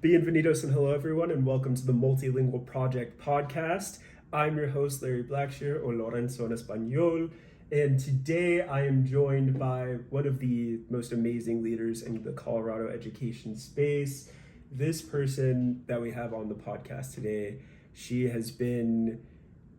Bienvenidos and hello everyone, and welcome to the Multilingual Project podcast. I'm your host, Larry Blackshear, or Lorenzo en Español, and today I am joined by one of the most amazing leaders in the Colorado education space. This person that we have on the podcast today, she has been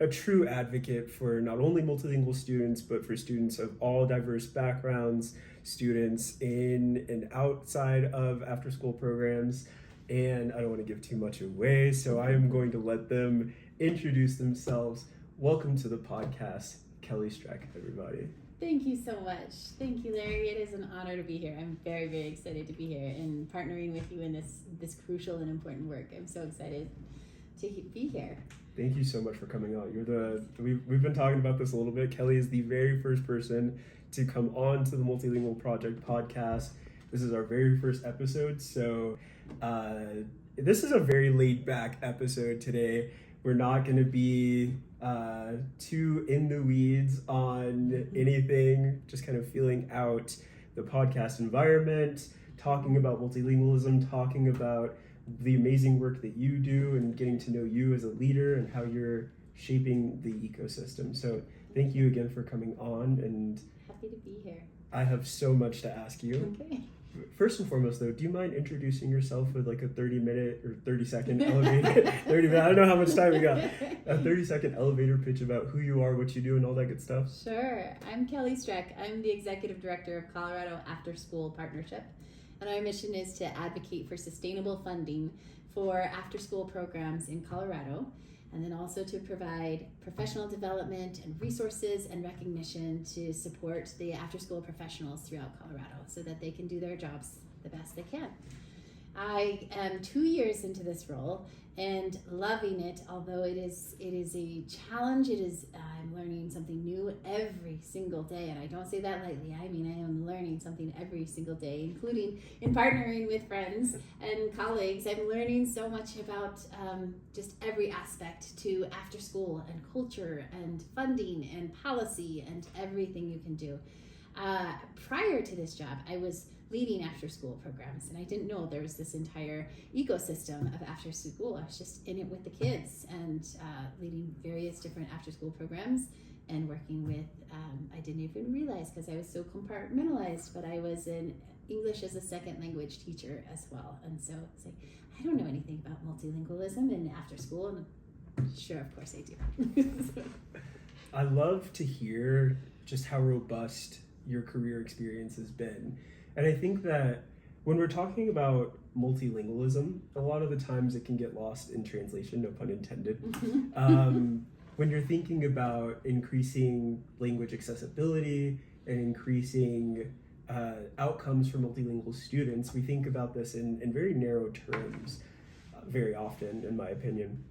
a true advocate for not only multilingual students, but for students of all diverse backgrounds, students in and outside of after-school programs. And I don't want to give too much away, so I am going to let them introduce themselves. Welcome to the podcast, Kelly Streck, everybody. Thank you so much. Thank you, Larry. It is an honor to be here. I'm very, very excited to be here and partnering with you in this crucial and important work. I'm so excited to be here. Thank you so much for coming on. We've been talking about this a little bit. Kelly is the very first person to come on to the Multilingual Project podcast. This is our very first episode, so this is a very laid back episode today. We're not going to be too in the weeds on anything, just kind of feeling out the podcast environment, talking about multilingualism, talking about the amazing work that you do and getting to know you as a leader and how you're shaping the ecosystem. So thank you again for coming on, and happy to be here. I have so much to ask you. Okay. First and foremost, though, do you mind introducing yourself with like a 30-minute or 30-second elevator, 30 minute, I don't know how much time we got, a 30-second elevator pitch about who you are, what you do, and all that good stuff? Sure. I'm Kelly Streck. I'm the Executive Director of Colorado Afterschool-Partnership, and our mission is to advocate for sustainable funding for after-school programs in Colorado, and then also to provide professional development and resources and recognition to support the after-school professionals throughout Colorado so that they can do their jobs the best they can. I am 2 years into this role and loving it, although it is a challenge. I'm learning something new every single day, and I don't say that lightly. I mean, I am learning something every single day, including in partnering with friends and colleagues. I'm learning so much about just every aspect to after school and culture and funding and policy and everything you can do. Prior to this job, I was leading after school programs, and I didn't know there was this entire ecosystem of after school. I was just in it with the kids and leading various different after school programs and working with, I didn't even realize because I was so compartmentalized, but I was an English as a second language teacher as well. And so it's like, I don't know anything about multilingualism and after school, and sure, of course I do. I love to hear just how robust your career experience has been. And I think that when we're talking about multilingualism, a lot of the times it can get lost in translation, no pun intended. When you're thinking about increasing language accessibility and increasing outcomes for multilingual students, we think about this in very narrow terms very often, in my opinion.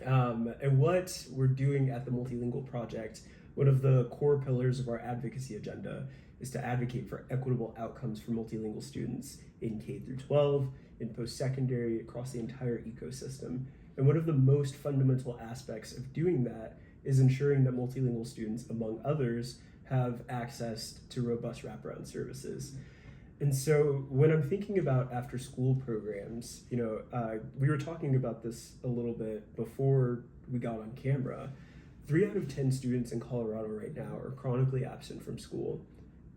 And what we're doing at the Multilingual Project, one of the core pillars of our advocacy agenda is to advocate for equitable outcomes for multilingual students in K through 12, in post-secondary, across the entire ecosystem. And one of the most fundamental aspects of doing that is ensuring that multilingual students, among others, have access to robust wraparound services. And so when I'm thinking about after-school programs, we were talking about this a little bit before we got on camera. 3 out of 10 students in Colorado right now are chronically absent from school.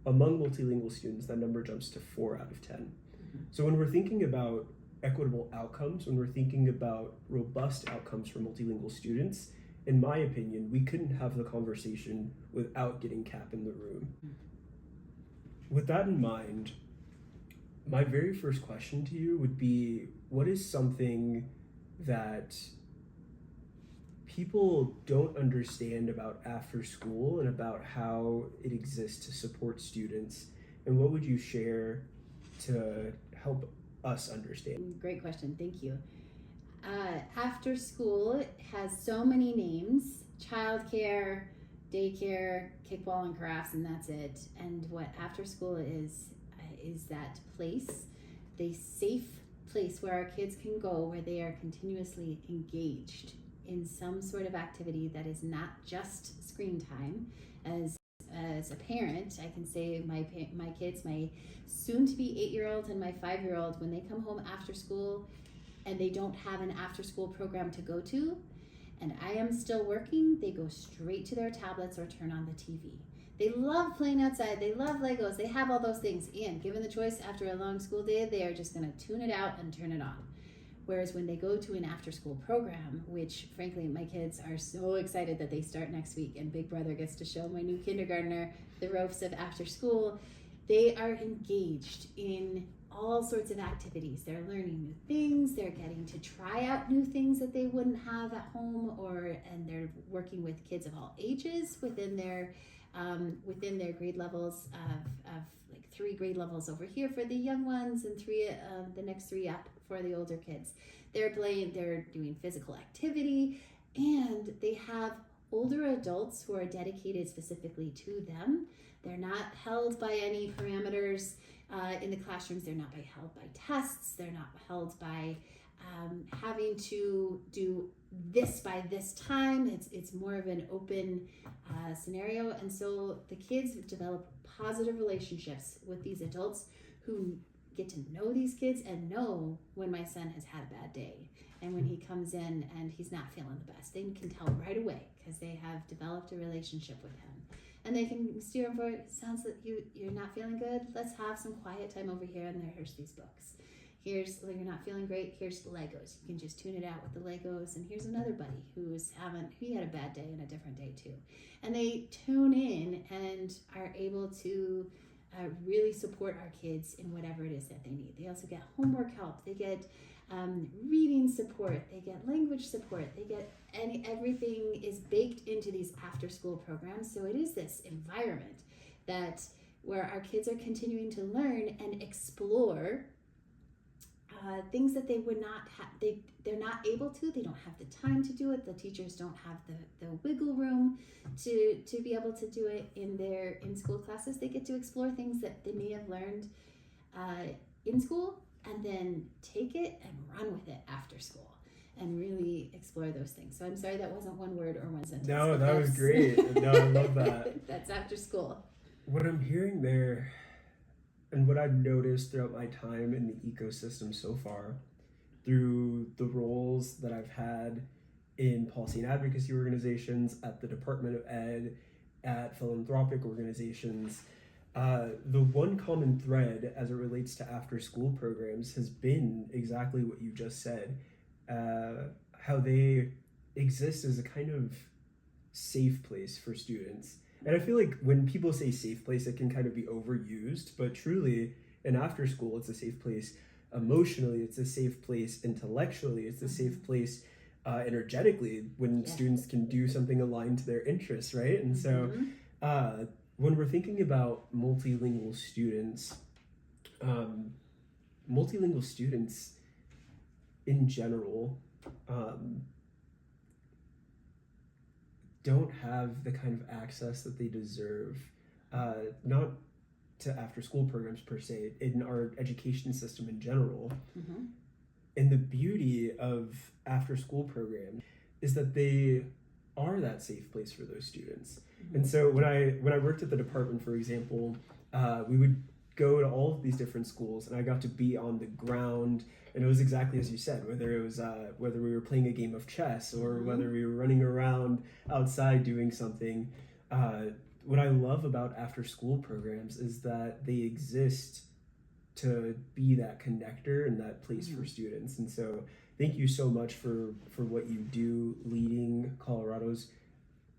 Among multilingual students, that number jumps to 4 out of 10. Mm-hmm. So when we're thinking about equitable outcomes, when we're thinking about robust outcomes for multilingual students, in my opinion, we couldn't have the conversation without getting CAP in the room. Mm-hmm. With that in mind, my very first question to you would be, what is something that people don't understand about after school and about how it exists to support students, and what would you share to help us understand? Great question, thank you. After school has so many names: childcare, daycare, kickball and crafts, and that's it. And what after school is that place, the safe place where our kids can go, where they are continuously engaged in some sort of activity that is not just screen time. As a parent, I can say my kids, my soon-to-be 8-year-old and my 5-year-old, when they come home after school, and they don't have an after school program to go to, and I am still working, they go straight to their tablets or turn on the TV. They love playing outside, they love Legos, they have all those things, and given the choice after a long school day, they are just going to tune it out and turn it on. Whereas when they go to an after school program, which frankly my kids are so excited that they start next week, and Big Brother gets to show my new kindergartner the ropes of after school, they are engaged in all sorts of activities. They're learning new things, they're getting to try out new things that they wouldn't have at home, and they're working with kids of all ages within their grade levels of like 3 grade levels over here for the young ones, and the next 3 up for the older kids. They're doing physical activity, and they have older adults who are dedicated specifically to them. They're not held by any parameters in the classrooms. They're not held by tests. They're not held by having to do this by this time. It's more of an open scenario, and so the kids develop positive relationships with these adults who get to know these kids and know when my son has had a bad day, and when he comes in and he's not feeling the best. They can tell right away because they have developed a relationship with him, and they can steer him for, sounds like you're not feeling good, let's have some quiet time over here, and here's these books. You're not feeling great, here's the Legos. You can just tune it out with the Legos, and here's another buddy he had a bad day and a different day too. And they tune in and are able to really support our kids in whatever it is that they need. They also get homework help, they get reading support, they get language support, they get everything is baked into these after school programs. So it is this environment where our kids are continuing to learn and explore things that they would not have, they're not able to, they don't have the time to do it, the teachers don't have the wiggle room to be able to do it in school classes. They get to explore things that they may have learned in school, and then take it and run with it after school and really explore those things. So I'm sorry that wasn't one word or one sentence. No, that was great. No, I love that. That's after school. What I'm hearing there, and what I've noticed throughout my time in the ecosystem so far, through the roles that I've had in policy and advocacy organizations, at the Department of Ed, at philanthropic organizations, the one common thread as it relates to after school programs has been exactly what you just said, how they exist as a kind of safe place for students. And I feel like when people say safe place, it can kind of be overused, but truly in after school, it's a safe place emotionally, it's a safe place intellectually, it's a safe place energetically, when students can do something aligned to their interests, right? And so when we're thinking about multilingual students in general don't have the kind of access that they deserve, not to after school programs per se, in our education system in general. And the beauty of after school programs is that they are that safe place for those students. And so when I worked at the department, for example, we would go to all of these different schools, and I got to be on the ground. And it was exactly as you said, whether we were playing a game of chess or whether we were running around outside doing something. What I love about after school programs is that they exist to be that connector and that place for students. And so thank you so much for what you do, leading Colorado's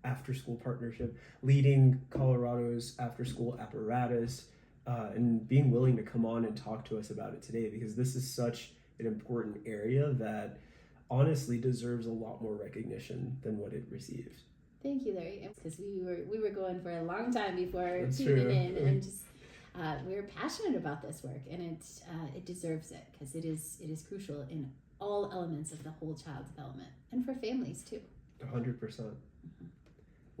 after school partnership, leading Colorado's after school apparatus, and being willing to come on and talk to us about it today, because this is such an important area that honestly deserves a lot more recognition than what it receives. Thank you, Larry, because we were going for a long time before That's tuning true. in, and just we're passionate about this work, and it deserves it, because it is crucial in all elements of the whole child development, and for families too. 100%.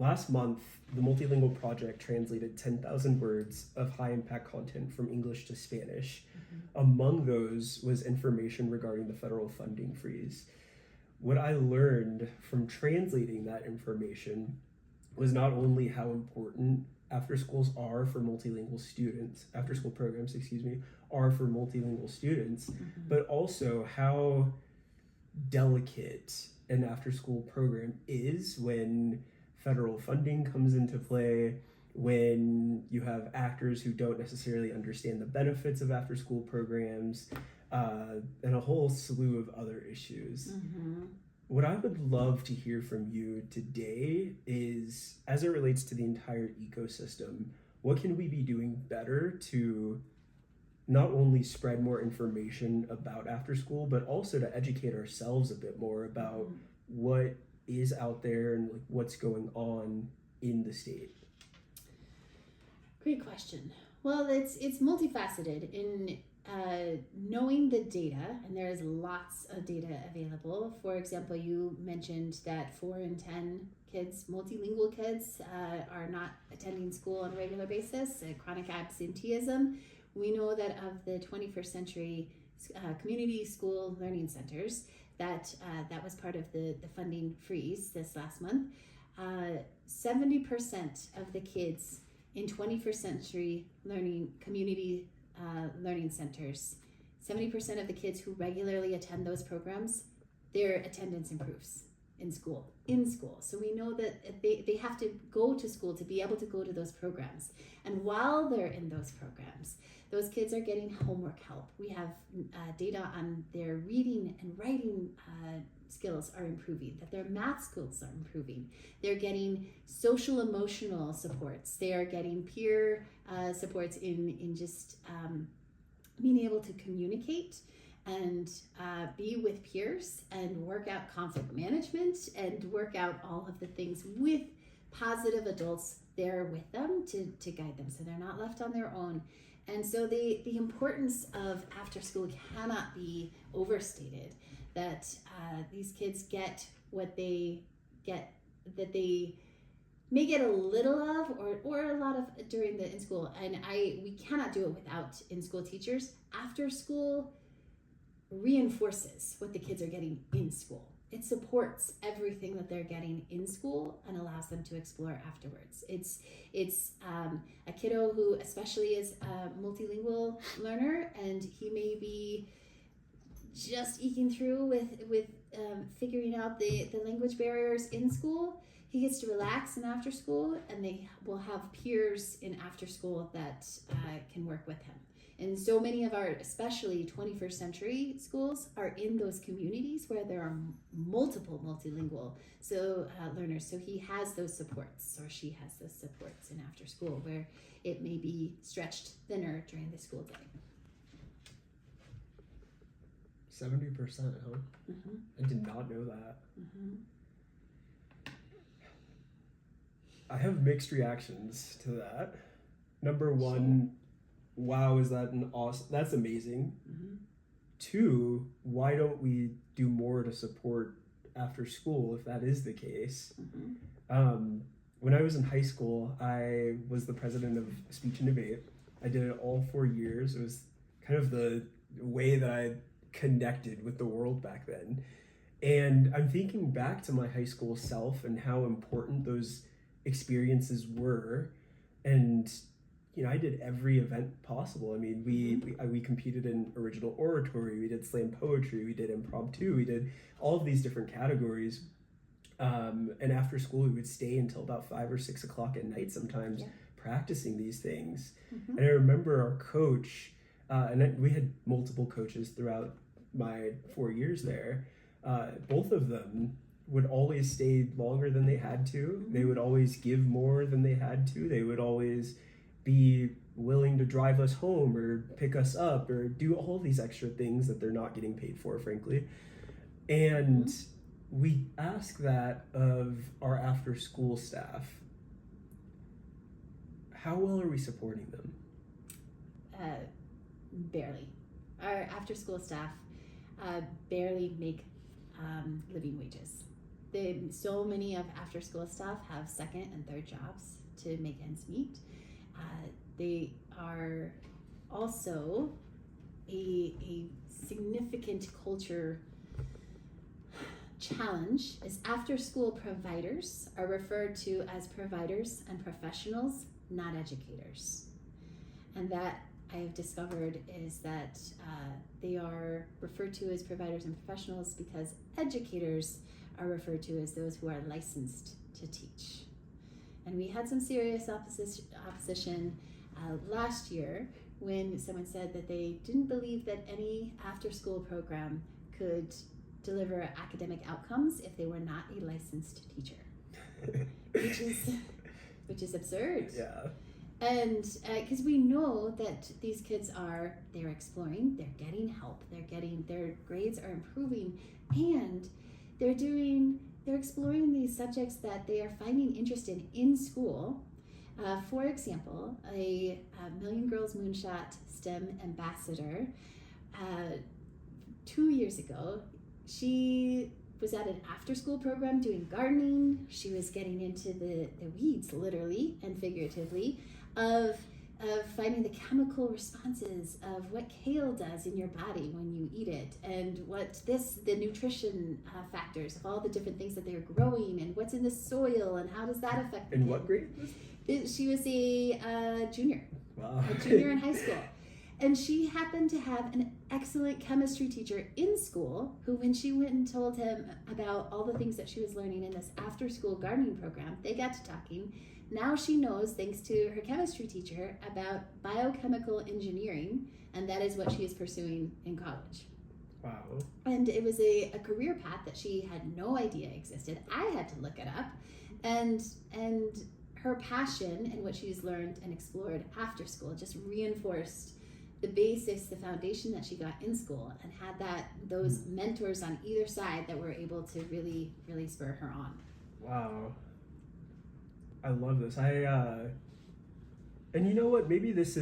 Last month, the Multilingual Project translated 10,000 words of high-impact content from English to Spanish. Among those was information regarding the federal funding freeze. What I learned from translating that information was not only how important after schools are for multilingual students, after school programs, are for multilingual students, but also how delicate an after school program is when federal funding comes into play, when you have actors who don't necessarily understand the benefits of after school programs, and a whole slew of other issues. What I would love to hear from you today is, as it relates to the entire ecosystem, what can we be doing better to not only spread more information about after school, but also to educate ourselves a bit more about what is out there and like what's going on in the state? Great question. Well, it's multifaceted in knowing the data, and there's lots of data available. For example, you mentioned that 4 in 10 kids, multilingual kids, are not attending school on a regular basis, chronic absenteeism. We know that of the 21st century community school learning centers, that was part of the funding freeze this last month. 70% of the kids in 21st century community learning centers, 70% of the kids who regularly attend those programs, their attendance improves in school. So we know that they have to go to school to be able to go to those programs. And while they're in those programs, those kids are getting homework help. We have data on their reading and writing skills are improving, that their math skills are improving. They're getting social emotional supports. They are getting peer supports in just being able to communicate and be with peers and work out conflict management and work out all of the things with positive adults there with them to guide them, so they're not left on their own. And so the importance of after school cannot be overstated, that these kids get what they get, that they may get a little of or a lot of during the in school. And we cannot do it without in-school teachers. After school reinforces what the kids are getting in school. It supports everything that they're getting in school and allows them to explore afterwards. It's a kiddo who especially is a multilingual learner, and he may be just eking through with figuring out the language barriers in school. He gets to relax in after school, and they will have peers in after school that can work with him. And so many of our, especially 21st century schools, are in those communities where there are multiple multilingual learners. So he has those supports, or she has those supports in after school, where it may be stretched thinner during the school day. 70%, huh? I did not know that. I have mixed reactions to that. Number one, wow, is that that's amazing. 2, why don't we do more to support after school if that is the case? When I was in high school, I was the president of speech and debate. I did it all 4 years. It was kind of the way that I connected with the world back then. And I'm thinking back to my high school self and how important those experiences were. And I did every event possible. I mean, we competed in original oratory, we did slam poetry, we did impromptu, we did all of these different categories. And after school, we would stay until about 5 or 6 o'clock at night sometimes practicing these things. And I remember our coach, and we had multiple coaches throughout my 4 years there. Both of them would always stay longer than they had to. They would always give more than they had to. They would always be willing to drive us home or pick us up or do all these extra things that they're not getting paid for, frankly. And we ask that of our after school staff. How well are we supporting them? Barely. Our after school staff barely make living wages. So many of after school staff have second and third jobs to make ends meet. They are also a significant culture challenge, is after school providers are referred to as providers and professionals, not educators. And that I have discovered is that they are referred to as providers and professionals because educators are referred to as those who are licensed to teach. And we had some serious opposition last year when someone said that they didn't believe that any after-school program could deliver academic outcomes if they were not a licensed teacher, which is absurd. Yeah. And because we know that these kids they're exploring, they're getting help, their grades are improving, and they're exploring these subjects that they are finding interested in school. For example, a Million Girls Moonshot STEM ambassador, 2 years ago, she was at an after-school program doing gardening. She was getting into the weeds, literally and figuratively, of finding the chemical responses of what kale does in your body when you eat it, and the nutrition factors of all the different things that they're growing, and what's in the soil, and how does that affect the In kid. what grade? She was a junior. Wow. A junior in high school. And she happened to have an excellent chemistry teacher in school who, when she went and told him about all the things that she was learning in this after-school gardening program, they got to talking. Now she knows, thanks to her chemistry teacher, about biochemical engineering, and that is what she is pursuing in college. Wow. And it was a career path that she had no idea existed. I had to look it up. And her passion and what she's learned and explored after school just reinforced the basics, the foundation that she got in school, and had those mentors on either side that were able to really, really spur her on. Wow. I love this. And you know what? Maybe this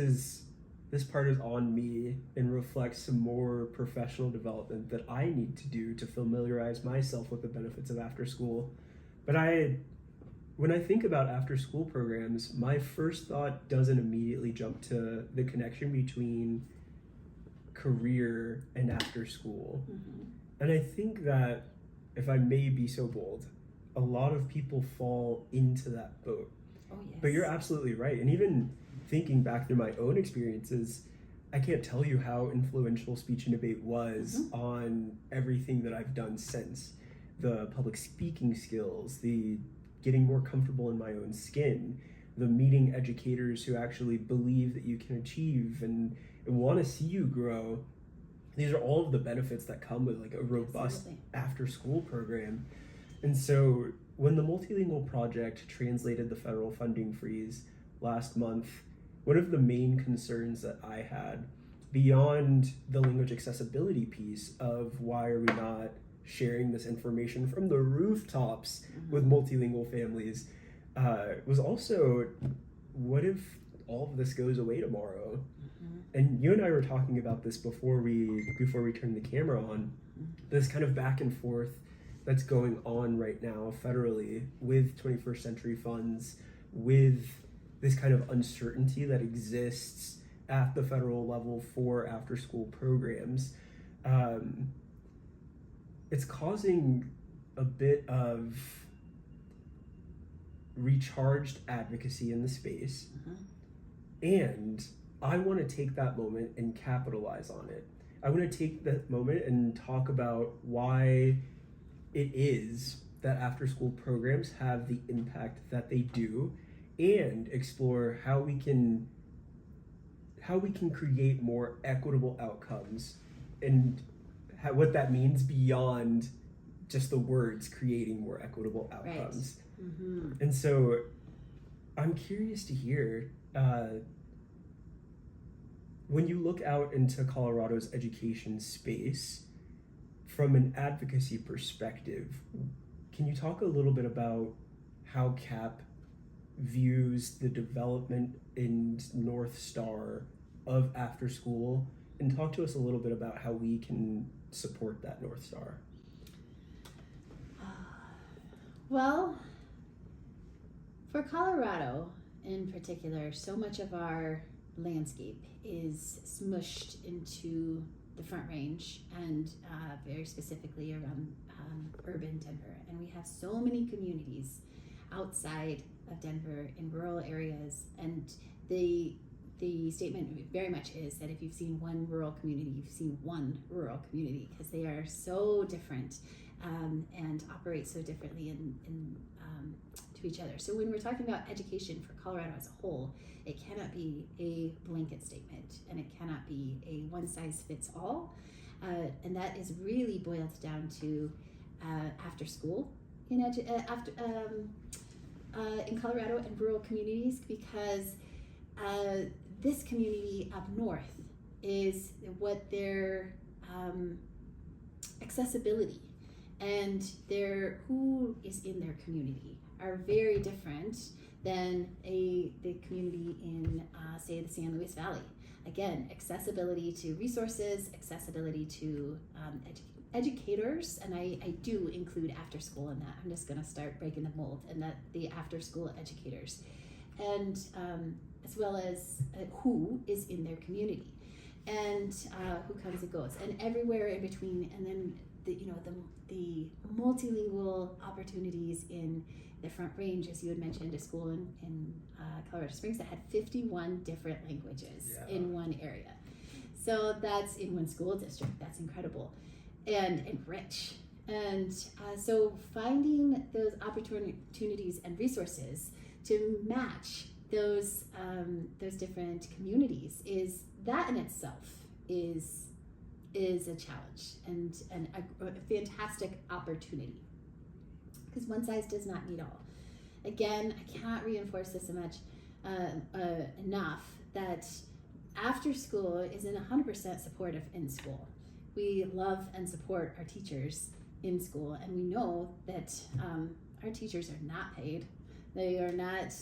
part is on me and reflects some more professional development that I need to do to familiarize myself with the benefits of after school. But when I think about after school programs, my first thought doesn't immediately jump to the connection between career and after school. Mm-hmm. And I think that, if I may be so bold, a lot of people fall into that boat. Oh, yes. But you're absolutely right. And even thinking back through my own experiences, I can't tell you how influential speech and debate was on everything that I've done since. The public speaking skills, the getting more comfortable in my own skin, the meeting educators who actually believe that you can achieve and want to see you grow. These are all of the benefits that come with like a robust after school program. And so when the Multilingual Project translated the federal funding freeze last month, one of the main concerns that I had, beyond the language accessibility piece of why are we not sharing this information from the rooftops with multilingual families, was also, what if all of this goes away tomorrow? And you and I were talking about this before we turned the camera on, this kind of back and forth that's going on right now federally with 21st century funds, with this kind of uncertainty that exists at the federal level for after school programs. It's causing a bit of recharged advocacy in the space. And I want to take that moment and capitalize on it. I want to take that moment and talk about why it is that after school programs have the impact that they do, and explore how we can create more equitable outcomes, and what that means beyond just the words creating more equitable outcomes. Right. And so I'm curious to hear, when you look out into Colorado's education space from an advocacy perspective, can you talk a little bit about how CAP views the development in North Star of after school, and talk to us a little bit about how we can support that North Star? Well, for Colorado in particular, so much of our landscape is smushed into the Front Range, and very specifically around urban Denver. And we have so many communities outside of Denver in rural areas, and the the statement very much is that if you've seen one rural community, you've seen one rural community, because they are so different and operate so differently to each other. So when we're talking about education for Colorado as a whole, it cannot be a blanket statement, and it cannot be a one-size-fits-all. And that is really boiled down to after school in Colorado and rural communities, because this community up north is what their accessibility and their who is in their community are very different than the community in say the San Luis Valley. Again, accessibility to resources, accessibility to educators, and I do include after school in that. I'm just going to start breaking the mold, and that the after school educators, and as well as who is in their community, and who comes and goes, and everywhere in between, and then the multilingual opportunities in the Front Range, as you had mentioned, a school in Colorado Springs that had 51 different languages in one area. So that's in one school district. That's incredible and rich. And so finding those opportunities and resources to match those different communities is that in itself is a challenge and a fantastic opportunity, because one size does not meet all. Again, I cannot reinforce this enough that after school isn't 100% supportive in school. We love and support our teachers in school, and we know that our teachers are not paid. They are not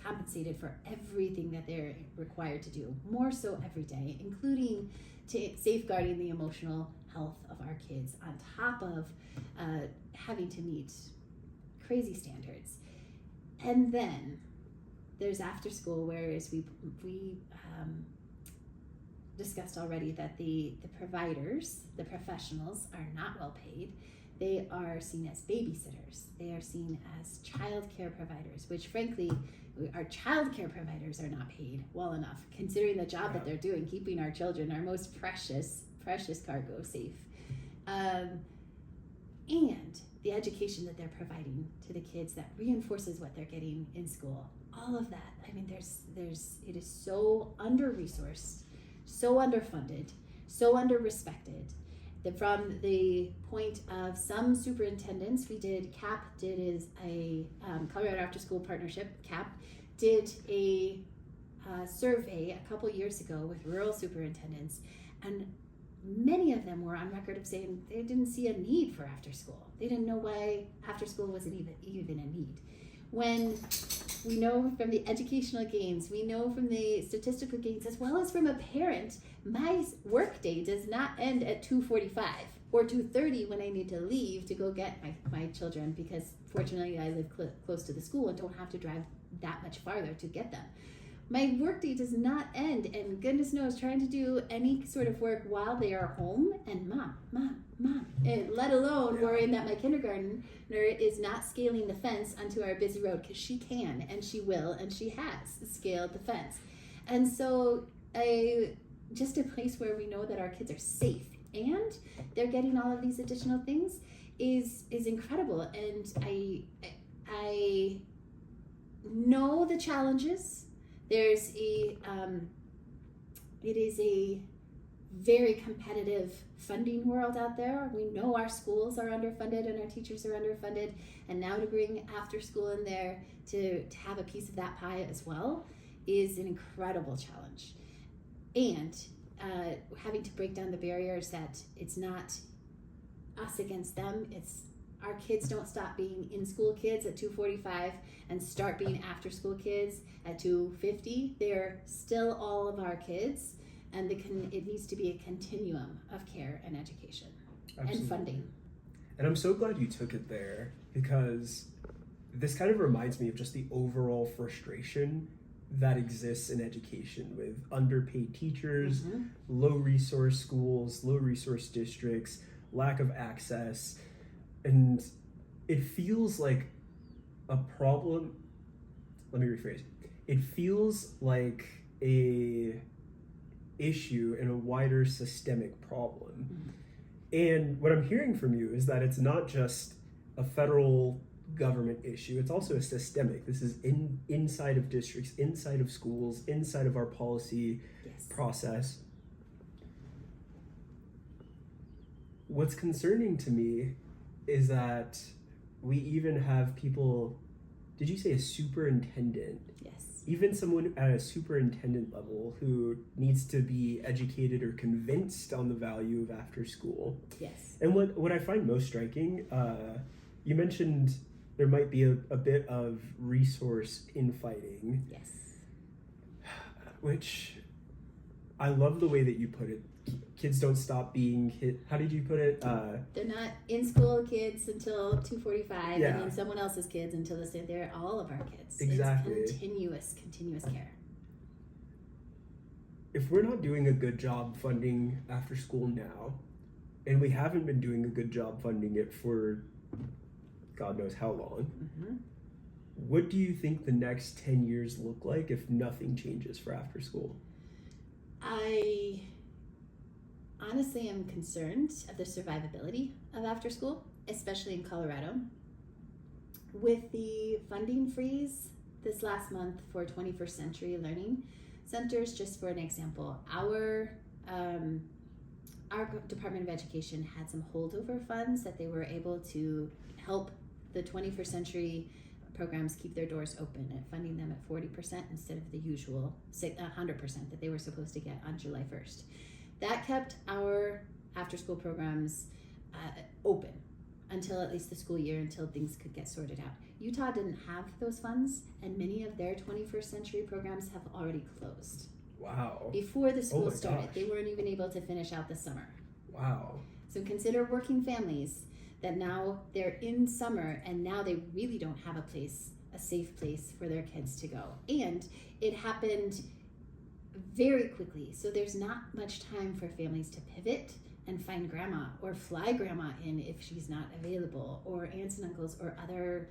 compensated for everything that they're required to do, more so every day, including safeguarding the emotional health of our kids on top of having to meet crazy standards. And then there's after school, whereas we discussed already that the providers, the professionals, are not well paid. They are seen as babysitters. They are seen as child care providers, which frankly, our child care providers are not paid well enough, considering the job that they're doing, keeping our children, our most precious cargo, safe. And the education that they're providing to the kids that reinforces what they're getting in school. All of that. I mean, it is so under-resourced, so underfunded, so under-respected. From the point of some superintendents, CAP did a Colorado Afterschool Partnership, CAP did a survey a couple years ago with rural superintendents, and many of them were on record of saying they didn't see a need for after school. They didn't know why after school wasn't even a need. When we know from the educational gains, we know from the statistical gains, as well as from a parent, my work day does not end at 2:45 or 2:30 when I need to leave to go get my children, because fortunately I live close to the school and don't have to drive that much farther to get them. My workday does not end, and goodness knows, trying to do any sort of work while they are home and mom, and let alone worrying that my kindergartner is not scaling the fence onto our busy road, because she can and she will and she has scaled the fence. And so just a place where we know that our kids are safe and they're getting all of these additional things is incredible. And I know the challenges. There's it is a very competitive funding world out there. We know our schools are underfunded and our teachers are underfunded, and now to bring after school in there to have a piece of that pie as well is an incredible challenge. And having to break down the barriers that it's not us against them, it's our kids don't stop being in-school kids at 2:45 and start being after-school kids at 2:50. They're still all of our kids, and it needs to be a continuum of care and education. Absolutely. And funding. And I'm so glad you took it there, because this kind of reminds me of just the overall frustration that exists in education with underpaid teachers, low-resource schools, low-resource districts, lack of access. And it feels like a problem. Let me rephrase. it feels like a issue and a wider systemic problem. And what I'm hearing from you is that it's not just a federal government issue, it's also a systemic. This is inside of districts, inside of schools, inside of our policy process. What's concerning to me is that we even have people, did you say a superintendent? Yes. Even someone at a superintendent level who needs to be educated or convinced on the value of after school. Yes. And what I find most striking, you mentioned there might be a bit of resource infighting. Yes. Which I love the way that you put it. Kids don't stop being hit. How did you put it? They're not in school kids until 2:45, Yeah. and then someone else's kids until they're all of our kids. Exactly. It's continuous care. If we're not doing a good job funding after school now, and we haven't been doing a good job funding it for God knows how long, what do you think the next 10 years look like if nothing changes for after school? I honestly am concerned of the survivability of after school, especially in Colorado. With the funding freeze this last month for 21st Century Learning Centers, just for an example, our Department of Education had some holdover funds that they were able to help the 21st Century programs keep their doors open and funding them at 40% instead of the usual 100% that they were supposed to get on July 1st. That kept our after school programs open until at least the school year, until things could get sorted out. Utah didn't have those funds, and many of their 21st Century programs have already closed. Wow. Before the school started, gosh. they weren't even able to finish out the summer. Wow. So consider working families that now they're in summer and now they really don't have a safe place for their kids to go. And it happened very quickly. So there's not much time for families to pivot and find grandma or fly grandma in if she's not available, or aunts and uncles or other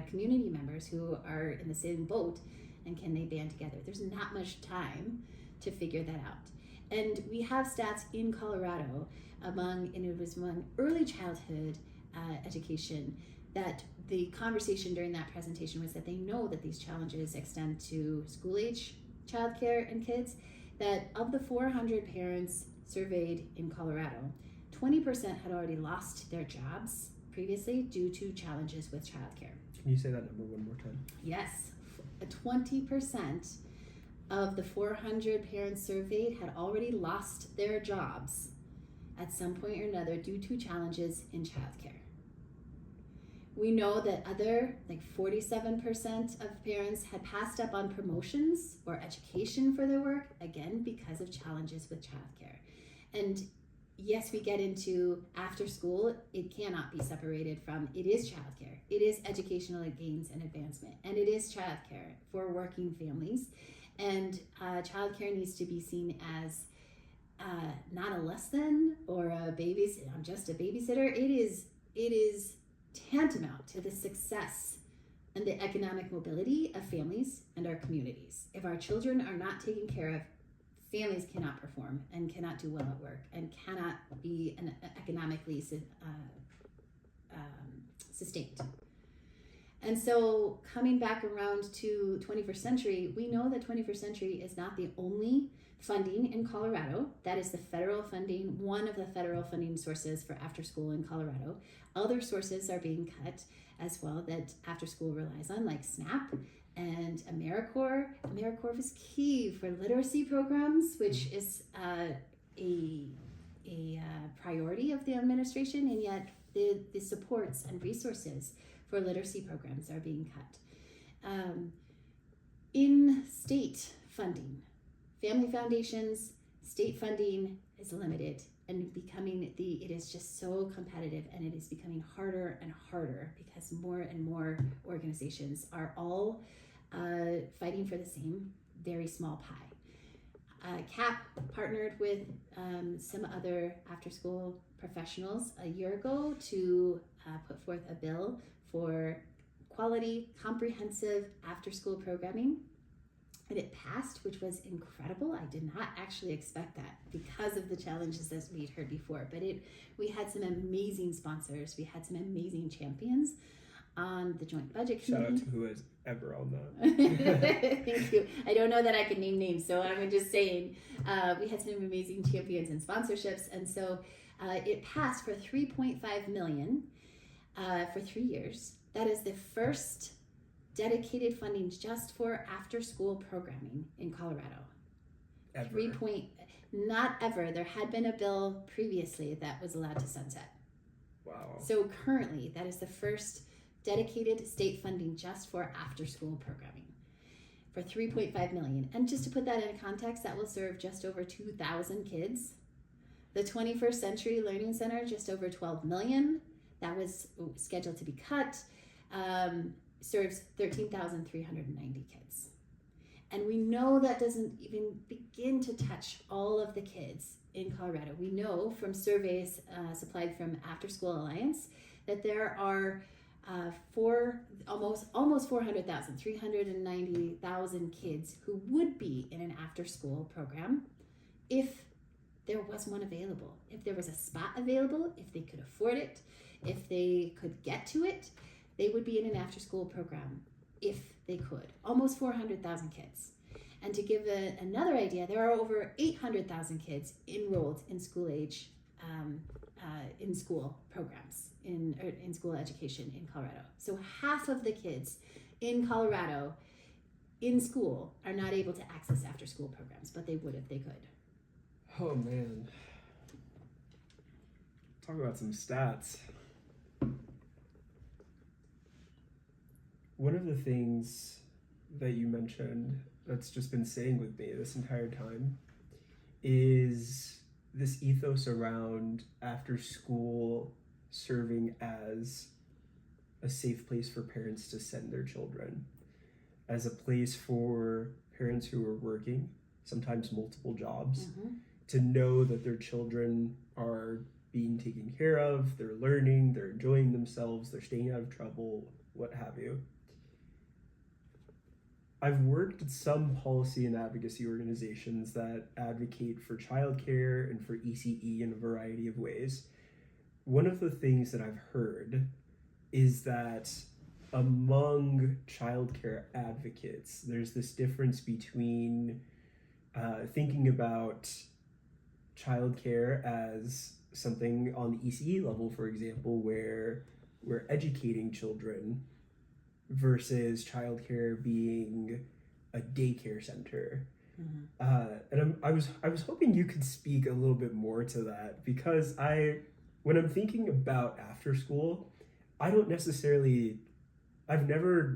community members who are in the same boat, and can they band together. There's not much time to figure that out. And we have stats in Colorado among early childhood education, that the conversation during that presentation was that they know that these challenges extend to school age childcare and kids, that of the 400 parents surveyed in Colorado, 20% had already lost their jobs previously due to challenges with childcare. Can you say that number one more time? Yes, 20% of the 400 parents surveyed had already lost their jobs at some point or another due to challenges in childcare. We know that 47% of parents had passed up on promotions or education for their work, again, because of challenges with childcare. And yes, we get into after school, it cannot be separated from, it is childcare, it is educational gains and advancement, and it is childcare for working families. And childcare needs to be seen as not a less than or a babysitter. I'm just a babysitter. It is tantamount to the success and the economic mobility of families and our communities. If our children are not taken care of, families cannot perform and cannot do well at work and cannot be economically sustained. And so coming back around to 21st Century, we know that 21st Century is not the only funding in Colorado. That is the federal funding, one of the federal funding sources for after school in Colorado. Other sources are being cut as well that after school relies on, like SNAP and AmeriCorps. AmeriCorps is key for literacy programs, which is a priority of the administration, and yet the supports and resources for literacy programs are being cut. In state funding, family foundations, state funding is limited and it is just so competitive, and it is becoming harder and harder because more and more organizations are all fighting for the same very small pie. CAP partnered with some other after-school professionals a year ago to put forth a bill for quality, comprehensive after-school programming. And it passed, which was incredible. I did not actually expect that because of the challenges that we'd heard before. But we had some amazing sponsors. We had some amazing champions on the Joint Budget Committee. Shout out to who is ever on that. Thank you. I don't know that I can name names, so I'm just saying we had some amazing champions and sponsorships. And so it passed for $3.5 million for 3 years. That is the first dedicated funding just for after-school programming in Colorado. Ever. Not ever. There had been a bill previously that was allowed to sunset. Wow. So currently, that is the first dedicated state funding just for after-school programming for $3.5 million. And just to put that in context, that will serve just over 2,000 kids. The 21st Century Learning Center, just over 12 million. That was scheduled to be cut. Serves 13,390 kids. And we know that doesn't even begin to touch all of the kids in Colorado. We know from surveys supplied from Afterschool Alliance that there are almost 400,000, 390,000 kids who would be in an after-school program if there was one available, if there was a spot available, if they could afford it, if they could get to it. They would be in an after-school program if they could. Almost 400,000 kids. And to give another idea, there are over 800,000 kids enrolled in school age, in school programs, in school education in Colorado. So half of the kids in Colorado in school are not able to access after-school programs, but they would if they could. Oh man. Talk about some stats. One of the things that you mentioned that's just been sitting with me this entire time is this ethos around after school serving as a safe place for parents to send their children, as a place for parents who are working, sometimes multiple jobs, to know that their children are being taken care of, they're learning, they're enjoying themselves, they're staying out of trouble, what have you. I've worked at some policy and advocacy organizations that advocate for childcare and for ECE in a variety of ways. One of the things that I've heard is that among childcare advocates, there's this difference between thinking about childcare as something on the ECE level, for example, where we're educating children, versus childcare being a daycare center. And I was hoping you could speak a little bit more to that, because when I'm thinking about after school, I've never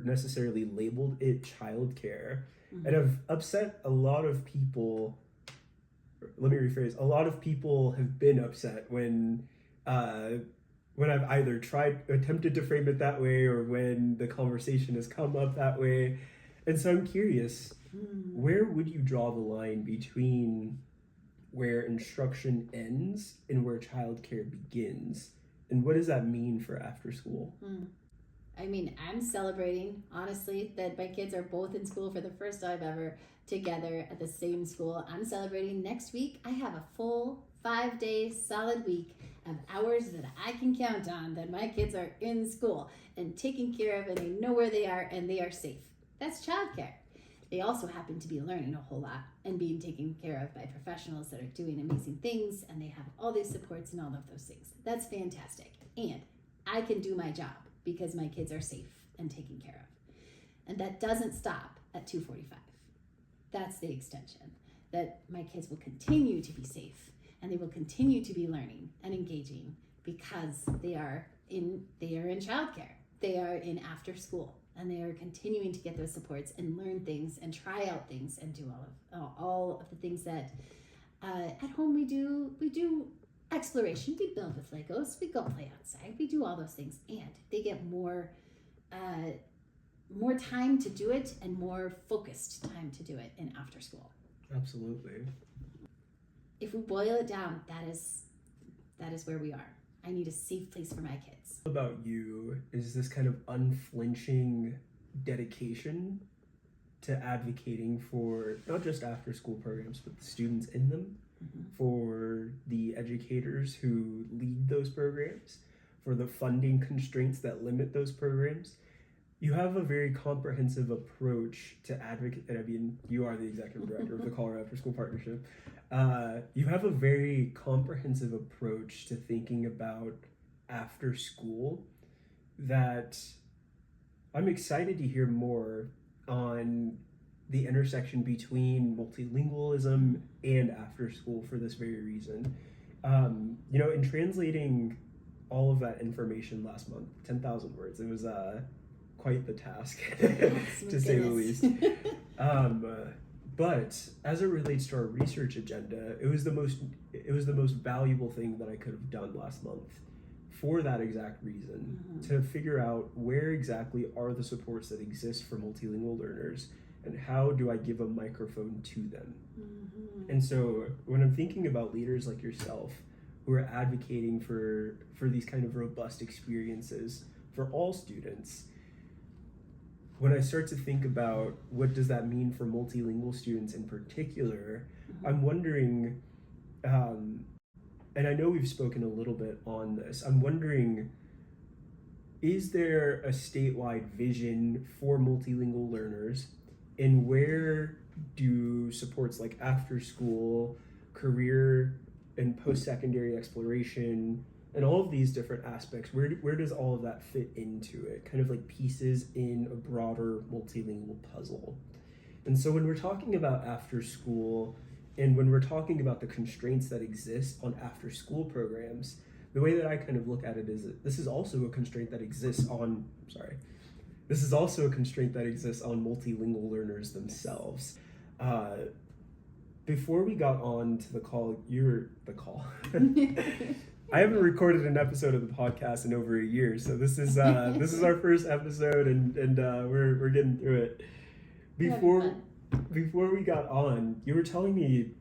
necessarily labeled it childcare, and I've upset a lot of people. Let me rephrase. A lot of people have been upset when I've either attempted to frame it that way, or when the conversation has come up that way. And so I'm curious, where would you draw the line between where instruction ends and where childcare begins? And what does that mean for after school? I mean, I'm celebrating, honestly, that my kids are both in school for the first time ever together at the same school. I'm celebrating next week. I have a full 5-day solid week of hours that I can count on that my kids are in school and taken care of, and they know where they are and they are safe. That's childcare. They also happen to be learning a whole lot and being taken care of by professionals that are doing amazing things, and they have all these supports and all of those things. That's fantastic. And I can do my job because my kids are safe and taken care of. And that doesn't stop at 2:45. That's the extension. That my kids will continue to be safe, and they will continue to be learning and engaging because they are in childcare. They are in after school, and they are continuing to get those supports and learn things and try out things and do all of the things that at home we do exploration. We build with Legos, we go play outside, we do all those things, and they get more time to do it and more focused time to do it in after school. Absolutely. If we boil it down, that is where we are. I need a safe place for my kids. About you is this kind of unflinching dedication to advocating for not just after school programs, but the students in them, for the educators who lead those programs, for the funding constraints that limit those programs. You have a very comprehensive approach to advocate, and I mean, you are the executive director of the Colorado After-School Partnership. You have a very comprehensive approach to thinking about after school that I'm excited to hear more on the intersection between multilingualism and after school for this very reason. In translating all of that information last month, 10,000 words, it was quite the task, to say the least. But as it relates to our research agenda, it was the most valuable thing that I could have done last month for that exact reason, to figure out where exactly are the supports that exist for multilingual learners and how do I give a microphone to them. And so when I'm thinking about leaders like yourself who are advocating for these kind of robust experiences for all students, when I start to think about what does that mean for multilingual students in particular, I'm wondering, and I know we've spoken a little bit on this, I'm wondering, is there a statewide vision for multilingual learners, and where do supports like after school, career and post-secondary exploration, and all of these different aspects, where does all of that fit into it? Kind of like pieces in a broader multilingual puzzle. And so when we're talking about after school, and when we're talking about the constraints that exist on after school programs, the way that I kind of look at it is that this is also a constraint that exists on, multilingual learners themselves. Before we got on to the call. I haven't recorded an episode of the podcast in over a year, so this is our first episode, and we're getting through it. Before we got on, you were telling me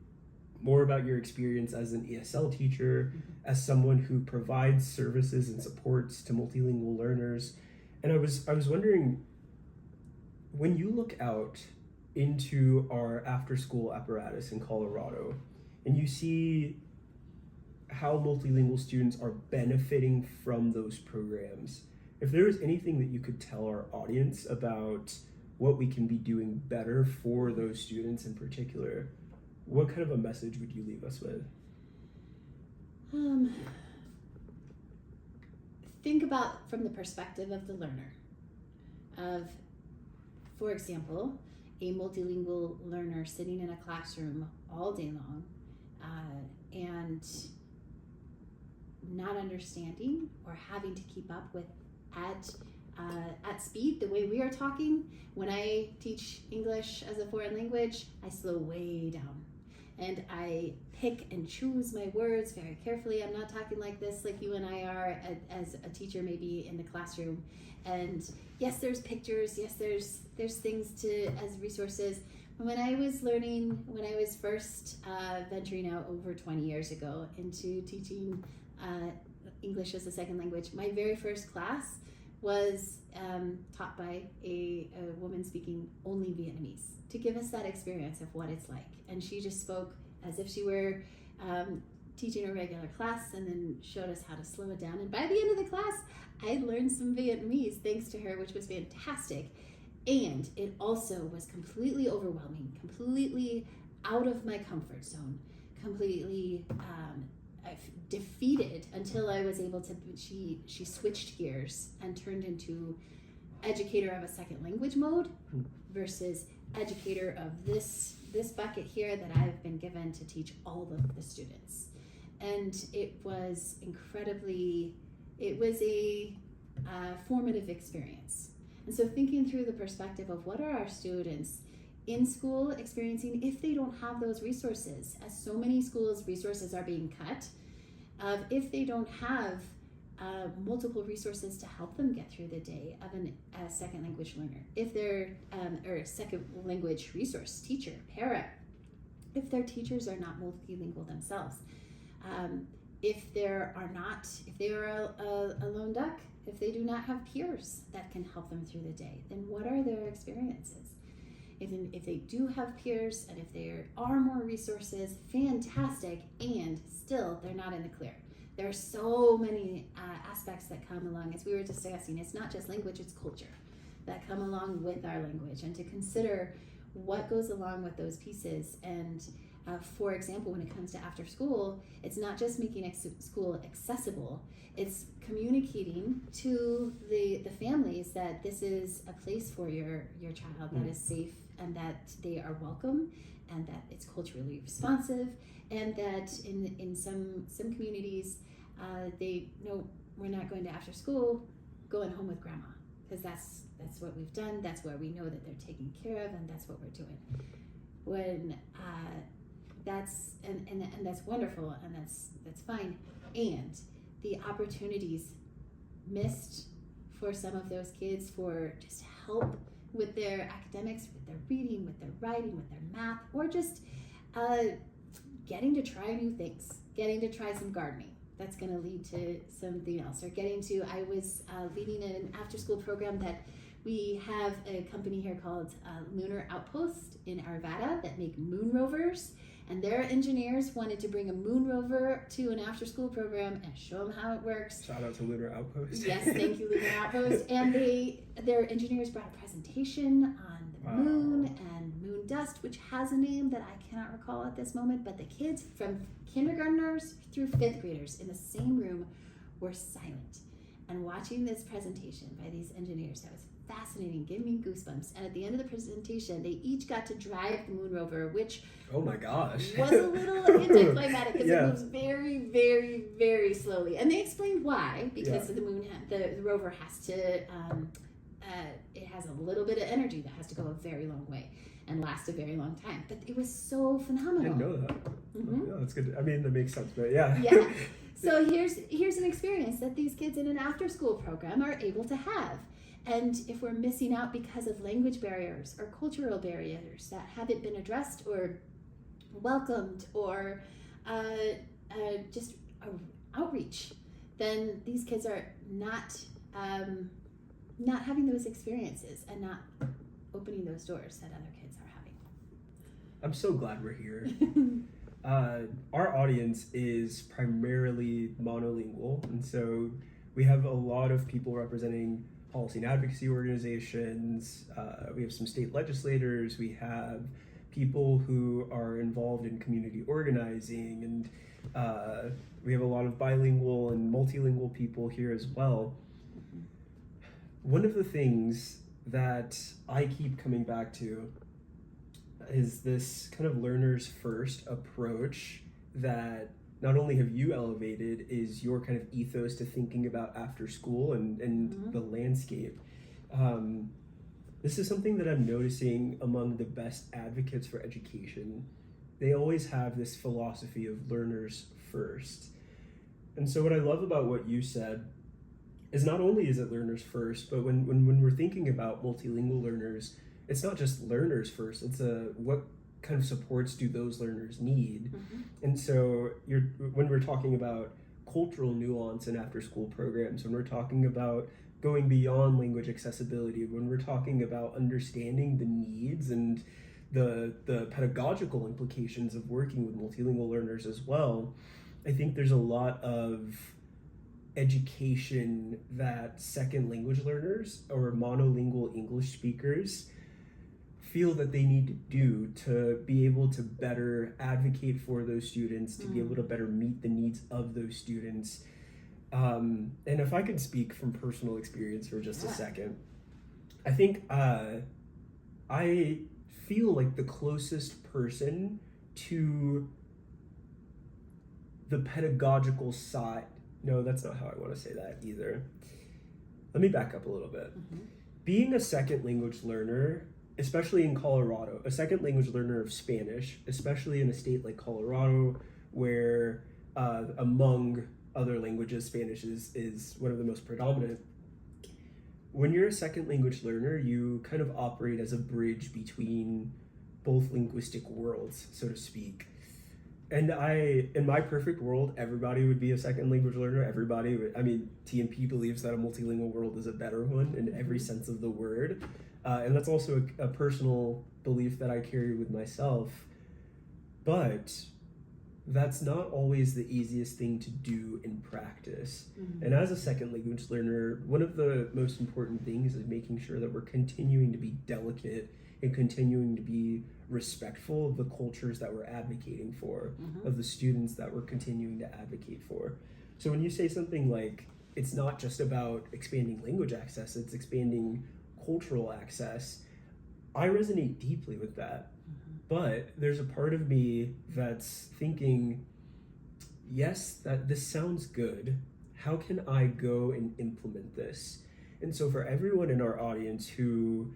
more about your experience as an ESL teacher, as someone who provides services and supports to multilingual learners, and I was wondering, when you look out into our after-school apparatus in Colorado, and you see how multilingual students are benefiting from those programs, if there was anything that you could tell our audience about what we can be doing better for those students in particular, what kind of a message would you leave us with? Think about from the perspective of the learner. For example, a multilingual learner sitting in a classroom all day long and not understanding or having to keep up with at speed the way we are talking. When I teach English as a foreign language, I slow way down and I pick and choose my words very carefully. I'm not talking like this like you and I are as a teacher maybe in the classroom. And yes, there's pictures, yes, there's things to as resources. When I was first venturing out over 20 years ago into teaching English as a second language, my very first class was taught by a woman speaking only Vietnamese to give us that experience of what it's like. And she just spoke as if she were teaching a regular class and then showed us how to slow it down. And by the end of the class, I learned some Vietnamese thanks to her, which was fantastic. And it also was completely overwhelming, completely out of my comfort zone, completely defeated until I was able to, she switched gears and turned into educator of a second language mode versus educator of this bucket here that I've been given to teach all of the students. And it was a formative experience. And so thinking through the perspective of what are our students in school experiencing if they don't have those resources, as so many schools' resources are being cut, if they don't have multiple resources to help them get through the day of a second language learner, if they're or a second language resource teacher, para, if their teachers are not multilingual themselves, if they are a lone duck, if they do not have peers that can help them through the day, then what are their experiences? If they do have peers and if there are more resources, fantastic, and still they're not in the clear. There are so many aspects that come along, as we were discussing. It's not just language, it's culture that come along with our language, and to consider what goes along with those pieces. And for example, when it comes to after school, it's not just making school accessible, it's communicating to the families that this is a place for your child that is safe, and that they are welcome, and that it's culturally responsive, and that in some communities, they know we're not going to after school, going home with grandma, because that's what we've done, that's where we know that they're taken care of, and that's what we're doing. When that's wonderful, and that's fine. And the opportunities missed for some of those kids for just help with their academics, with their reading, with their writing, with their math, or just getting to try new things, getting to try some gardening. That's going to lead to something else. Or I was leading an after-school program that we have a company here called Lunar Outpost in Arvada that make moon rovers. And their engineers wanted to bring a moon rover to an after-school program and show them how it works. Shout out to Lunar Outpost. Yes, thank you, Lunar Outpost. And their engineers brought a presentation on the moon and moon dust, which has a name that I cannot recall at this moment. But the kids from kindergartners through fifth graders in the same room were silent. And watching this presentation by these engineers, that was fascinating, gave me goosebumps. And at the end of the presentation, they each got to drive the moon rover, which oh my gosh, was a little anticlimactic because it moves very, very, very slowly. And they explained why, because the moon, the rover has to, it has a little bit of energy that has to go a very long way and last a very long time. But it was so phenomenal. I didn't know that. Yeah, that's good. I mean, that makes sense, but yeah. Yeah. So here's an experience that these kids in an after-school program are able to have. And if we're missing out because of language barriers or cultural barriers that haven't been addressed or welcomed or just outreach, then these kids are not having those experiences and not opening those doors that other kids are having. I'm so glad we're here. Our audience is primarily monolingual, and so we have a lot of people representing policy and advocacy organizations. We have some state legislators. We have people who are involved in community organizing, and we have a lot of bilingual and multilingual people here as well. One of the things that I keep coming back to is this kind of learners first approach that not only have you elevated is your kind of ethos to thinking about after school and the landscape. This is something that I'm noticing among the best advocates for education. They always have this philosophy of learners first. And so what I love about what you said is not only is it learners first, but when we're thinking about multilingual learners, it's not just learners first, it's what kind of supports do those learners need? And so when we're talking about cultural nuance in after-school programs, when we're talking about going beyond language accessibility, when we're talking about understanding the needs and the pedagogical implications of working with multilingual learners as well, I think there's a lot of education that second language learners or monolingual English speakers feel that they need to do to be able to better advocate for those students, to be able to better meet the needs of those students. And if I could speak from personal experience for just a second, I think I feel like the closest person to the pedagogical side. No, that's not how I want to say that either. Let me back up a little bit. Being a second language learner, especially in Colorado, a second language learner of Spanish, especially in a state like Colorado, where among other languages, Spanish is one of the most predominant. When you're a second language learner, you kind of operate as a bridge between both linguistic worlds, so to speak. And in my perfect world, everybody would be a second language learner. Everybody would, I mean, TMP believes that a multilingual world is a better one in every sense of the word. And that's also a personal belief that I carry with myself. But that's not always the easiest thing to do in practice. And as a second language learner, one of the most important things is making sure that we're continuing to be delicate and continuing to be respectful of the cultures that we're advocating for, of the students that we're continuing to advocate for. So when you say something like, it's not just about expanding language access, it's expanding cultural access, I resonate deeply with that. But there's a part of me that's thinking, yes, that this sounds good. How can I go and implement this? And so for everyone in our audience who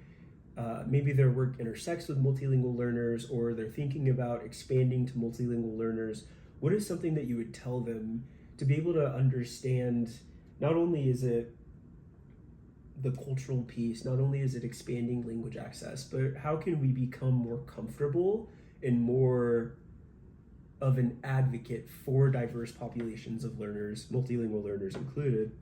maybe their work intersects with multilingual learners, or they're thinking about expanding to multilingual learners, what is something that you would tell them to be able to understand, not only is it the cultural piece, not only is it expanding language access, but how can we become more comfortable and more of an advocate for diverse populations of learners, multilingual learners included?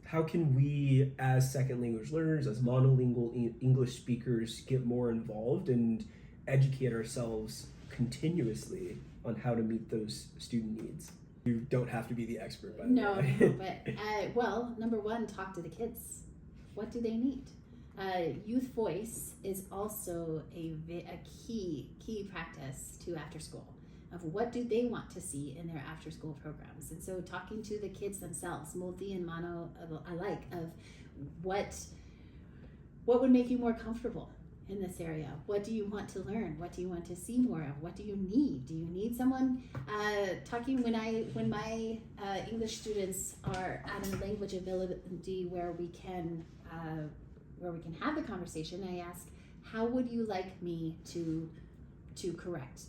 How can we, as second language learners, as monolingual English speakers, get more involved and educate ourselves continuously on how to meet those student needs? You don't have to be the expert, by the way. No, but well, number one, talk to the kids. What do they need? Youth voice is also a key practice to after school, of what do they want to see in their after school programs. And so talking to the kids themselves, multi and mono alike, of what would make you more comfortable in this area? What do you want to learn? What do you want to see more of? What do you need? Do you need someone talking when my English students are at a language ability where we can have the conversation? I ask, how would you like me to correct?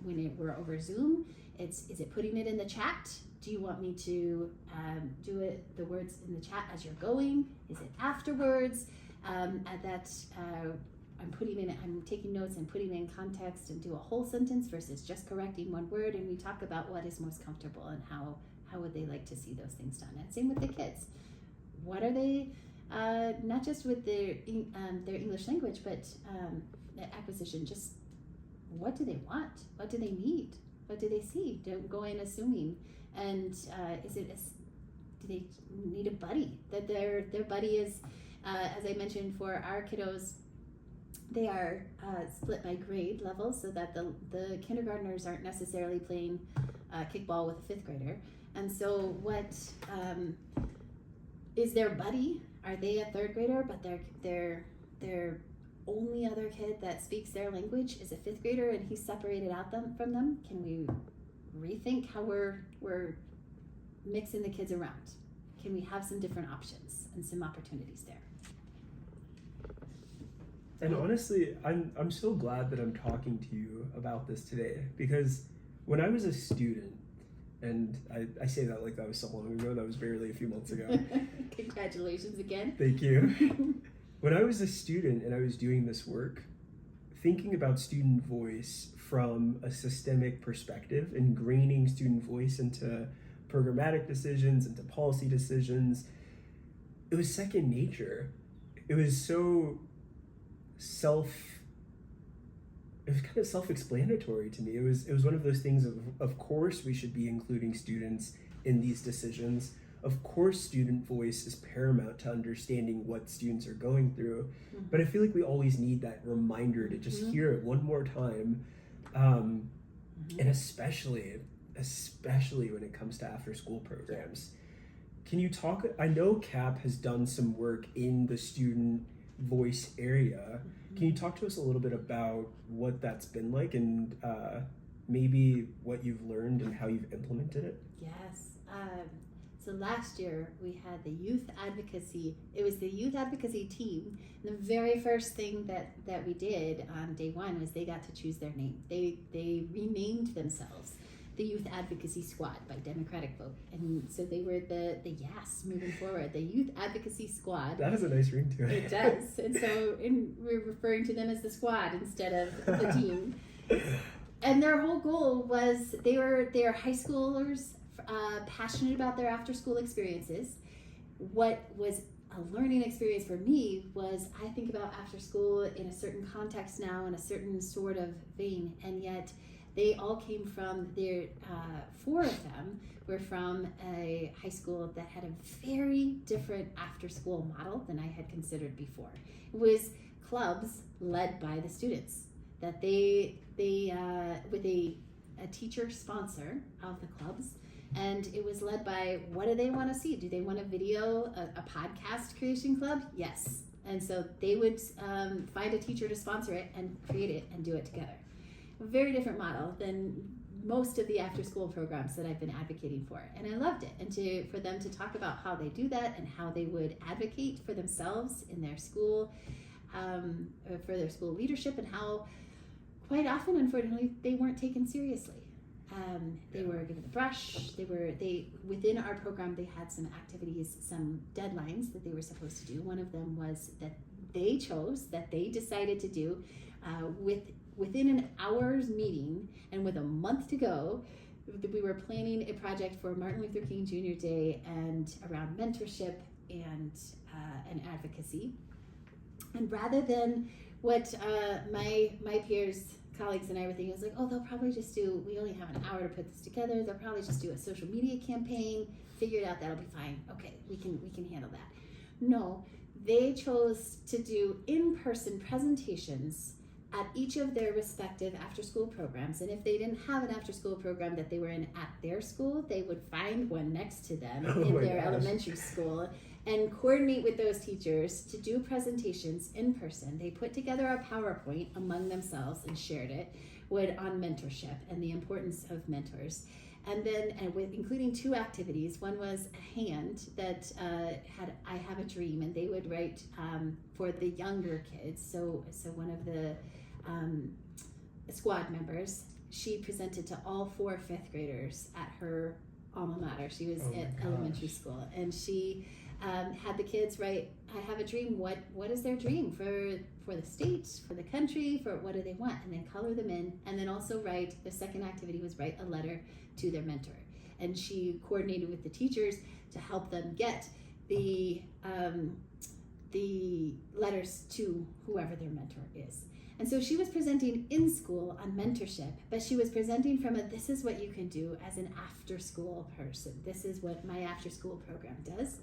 When we're over Zoom, is it putting it in the chat? Do you want me to do the words in the chat as you're going? Is it afterwards? I'm taking notes and putting it in context and do a whole sentence versus just correcting one word. And we talk about what is most comfortable and how would they like to see those things done. And same with the kids. What are they, not just with their English language, but the acquisition, just what do they want? What do they need? What do they see? Don't go in assuming. And do they need a buddy? That their buddy is, as I mentioned, for our kiddos, they are split by grade level, so that the kindergartners aren't necessarily playing kickball with a fifth grader. And so what is their buddy? Are they a third grader, but their only other kid that speaks their language is a fifth grader and he's separated out from them? Can we rethink how we're mixing the kids around? Can we have some different options and some opportunities there? And honestly, I'm so glad that I'm talking to you about this today, because when I was a student, and I say that like that was so long ago, that was barely a few months ago. Congratulations again. Thank you. When I was a student and I was doing this work, thinking about student voice from a systemic perspective, ingraining student voice into programmatic decisions, into policy decisions, it was second nature. It was so it was kind of self-explanatory to me. It was one of those things of course we should be including students in these decisions. Of course student voice is paramount to understanding what students are going through. Mm-hmm. But I feel like we always need that reminder to just hear it one more time. And especially when it comes to after school programs. Can you talk, I know CAP has done some work in the student voice area. Can you talk to us a little bit about what that's been like, and maybe what you've learned and how you've implemented it? Yes. So last year we had the youth advocacy. It was the youth advocacy team. And the very first thing that we did on day one was they got to choose their name. They renamed themselves the Youth Advocacy Squad by democratic vote. And so they were the YAS moving forward, the Youth Advocacy Squad. That has a nice ring to it. It does. And so we're referring to them as the squad instead of the team. And their whole goal was they were high schoolers, passionate about their after school experiences. What was a learning experience for me was I think about after school in a certain context now, in a certain sort of vein, and yet they all came from their 4 of them were from a high school that had a very different after school model than I had considered before. It was clubs led by the students, that they with a teacher sponsor of the clubs, and it was led by, what do they want to see? Do they want a video, a podcast creation club? Yes. And so they would find a teacher to sponsor it and create it and do it together. A very different model than most of the after school programs that I've been advocating for. And I loved it. And for them to talk about how they do that and how they would advocate for themselves in their school, for their school leadership, and how quite often, unfortunately, they weren't taken seriously. They were given the brush. They within our program, they had some activities, some deadlines that they were supposed to do. One of them was that they decided to do within an hour's meeting, and with a month to go. We were planning a project for Martin Luther King Jr. Day and around mentorship and advocacy. And rather than what my peers, colleagues, and everything, it was like, oh, they'll probably just do, we only have an hour to put this together, they'll probably just do a social media campaign, figure it out, that'll be fine, okay, we can handle that. No, they chose to do in-person presentations at each of their respective after-school programs, and if they didn't have an after-school program that they were in at their school, they would find one next to them in their elementary school and coordinate with those teachers to do presentations in person. They put together a PowerPoint among themselves and shared it on mentorship and the importance of mentors. And then, including 2 activities. One was a hand that had I Have a Dream, and they would write for the younger kids. So one of the squad members, she presented to all 4 5th graders at her alma mater. She was at elementary school, and she had the kids write, I have a dream. What is their dream for the state, for the country, for what do they want? And then color them in, and then also write, the second activity was write a letter to their mentor. And she coordinated with the teachers to help them get the letters to whoever their mentor is. And so she was presenting in school on mentorship, but she was presenting from this is what you can do as an after school person. This is what my after school program does.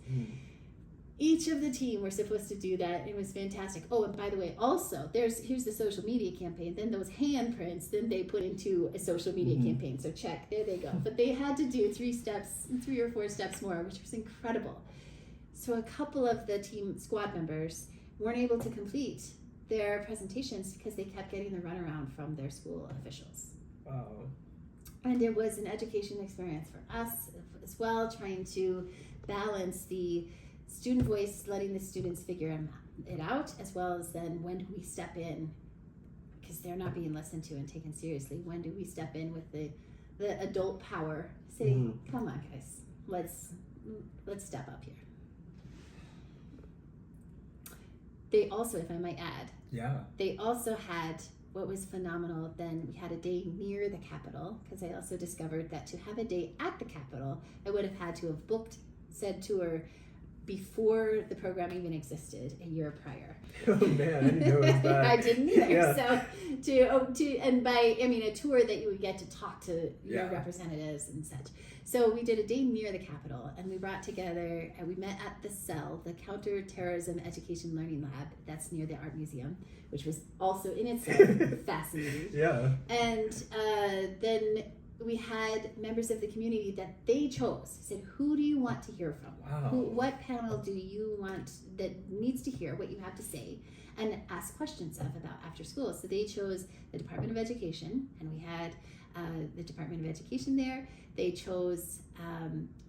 Each of the team were supposed to do that. It was fantastic. Oh, and by the way, also, here's the social media campaign. Then those handprints, then they put into a social media campaign. So check, there they go. But they had to do 3 or 4 steps more, which was incredible. So a couple of the team squad members weren't able to complete their presentations because they kept getting the runaround from their school officials. Wow. And it was an education experience for us as well, trying to balance the student voice, letting the students figure it out, as well as then when do we step in, because they're not being listened to and taken seriously. When do we step in with the adult power, say, come on guys, let's step up here. They also, if I might add, they also had what was phenomenal. Then we had a day near the Capitol, because I also discovered that to have a day at the Capitol, I would have had to have booked said tour before the program even existed a year prior. Oh man, I didn't know it was that. I didn't either. Yeah. So a tour that you would get to talk to your representatives and such. So we did a day near the Capitol, and we brought together, and we met at the CEL, the Counterterrorism Education Learning Lab, that's near the Art Museum, which was also in itself fascinating. Yeah. And then we had members of the community that they chose. Said, who do you want to hear from? Wow. What panel do you want that needs to hear what you have to say and ask questions about after school? So they chose the Department of Education, and we had the Department of Education there. They chose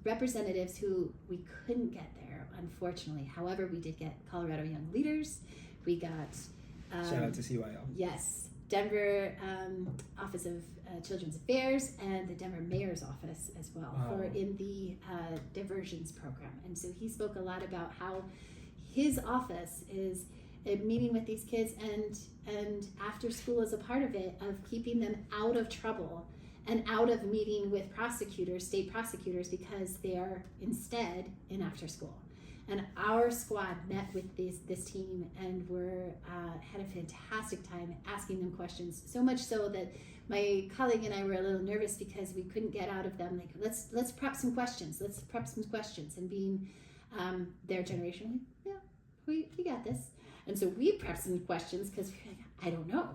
representatives who we couldn't get there, unfortunately. However, we did get Colorado Young Leaders. We got... shout out to CYL. Yes. Denver Office of Children's Affairs and the Denver Mayor's Office as well for in the diversions program. And so he spoke a lot about how his office is meeting with these kids, and after school is a part of it, of keeping them out of trouble and out of meeting with prosecutors, state prosecutors, because they are instead in after school. And our squad met with this team and had a fantastic time asking them questions. So much so that my colleague and I were a little nervous because we couldn't get out of them like, let's prep some questions. And being their generation, yeah, we got this. And so we prepped some questions because I don't know.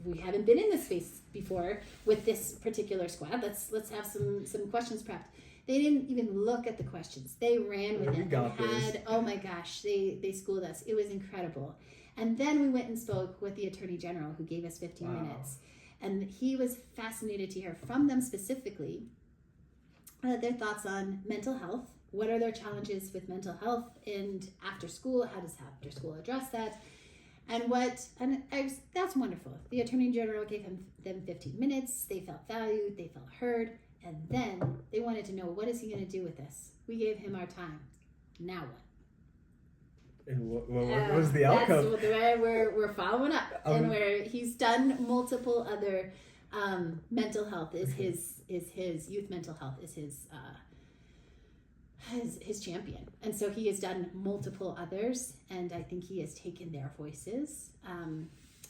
We haven't been in this space before with this particular squad. Let's have some questions prepped. They didn't even look at the questions. They ran with it. Oh my gosh, they schooled us. It was incredible. And then we went and spoke with the Attorney General, who gave us 15 minutes. And he was fascinated to hear from them specifically their thoughts on mental health. What are their challenges with mental health and after school? How does after school address that? That's wonderful. The Attorney General gave them 15 minutes. They felt valued. They felt heard. And then they wanted to know, what is he going to do with this? We gave him our time. Now what? And what was the outcome? That's the way we're following up. And where he's done multiple other mental health is his youth mental health is his champion. And so he has done multiple others, and I think he has taken their voices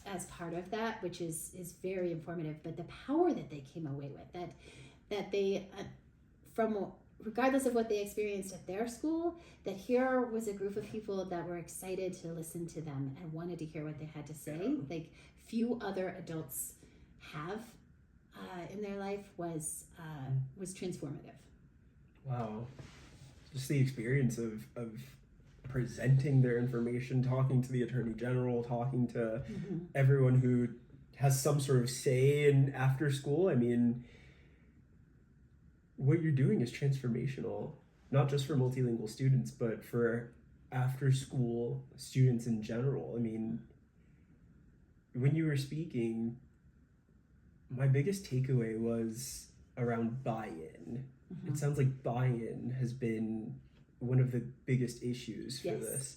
as part of that, which is very informative. But the power that they came away with, that they from regardless of what they experienced at their school, that here was a group of people that were excited to listen to them and wanted to hear what they had to say, like few other adults have in their life, was transformative. Wow. Just the experience of presenting their information, talking to the Attorney General, talking to everyone who has some sort of say in after school. I mean, what you're doing is transformational, not just for multilingual students, but for after school students in general. I mean, when you were speaking, my biggest takeaway was around buy-in. It sounds like buy-in has been one of the biggest issues for this,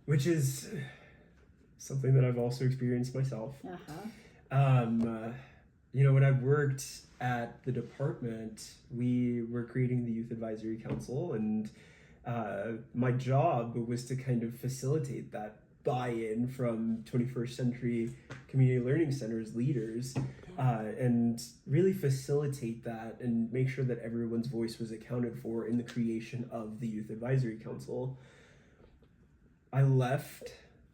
which is something that I've also experienced myself. When I worked at the department, we were creating the Youth Advisory Council, and my job was to kind of facilitate that buy-in from 21st century community learning centers leaders, and really facilitate that and make sure that everyone's voice was accounted for in the creation of the Youth Advisory Council. I left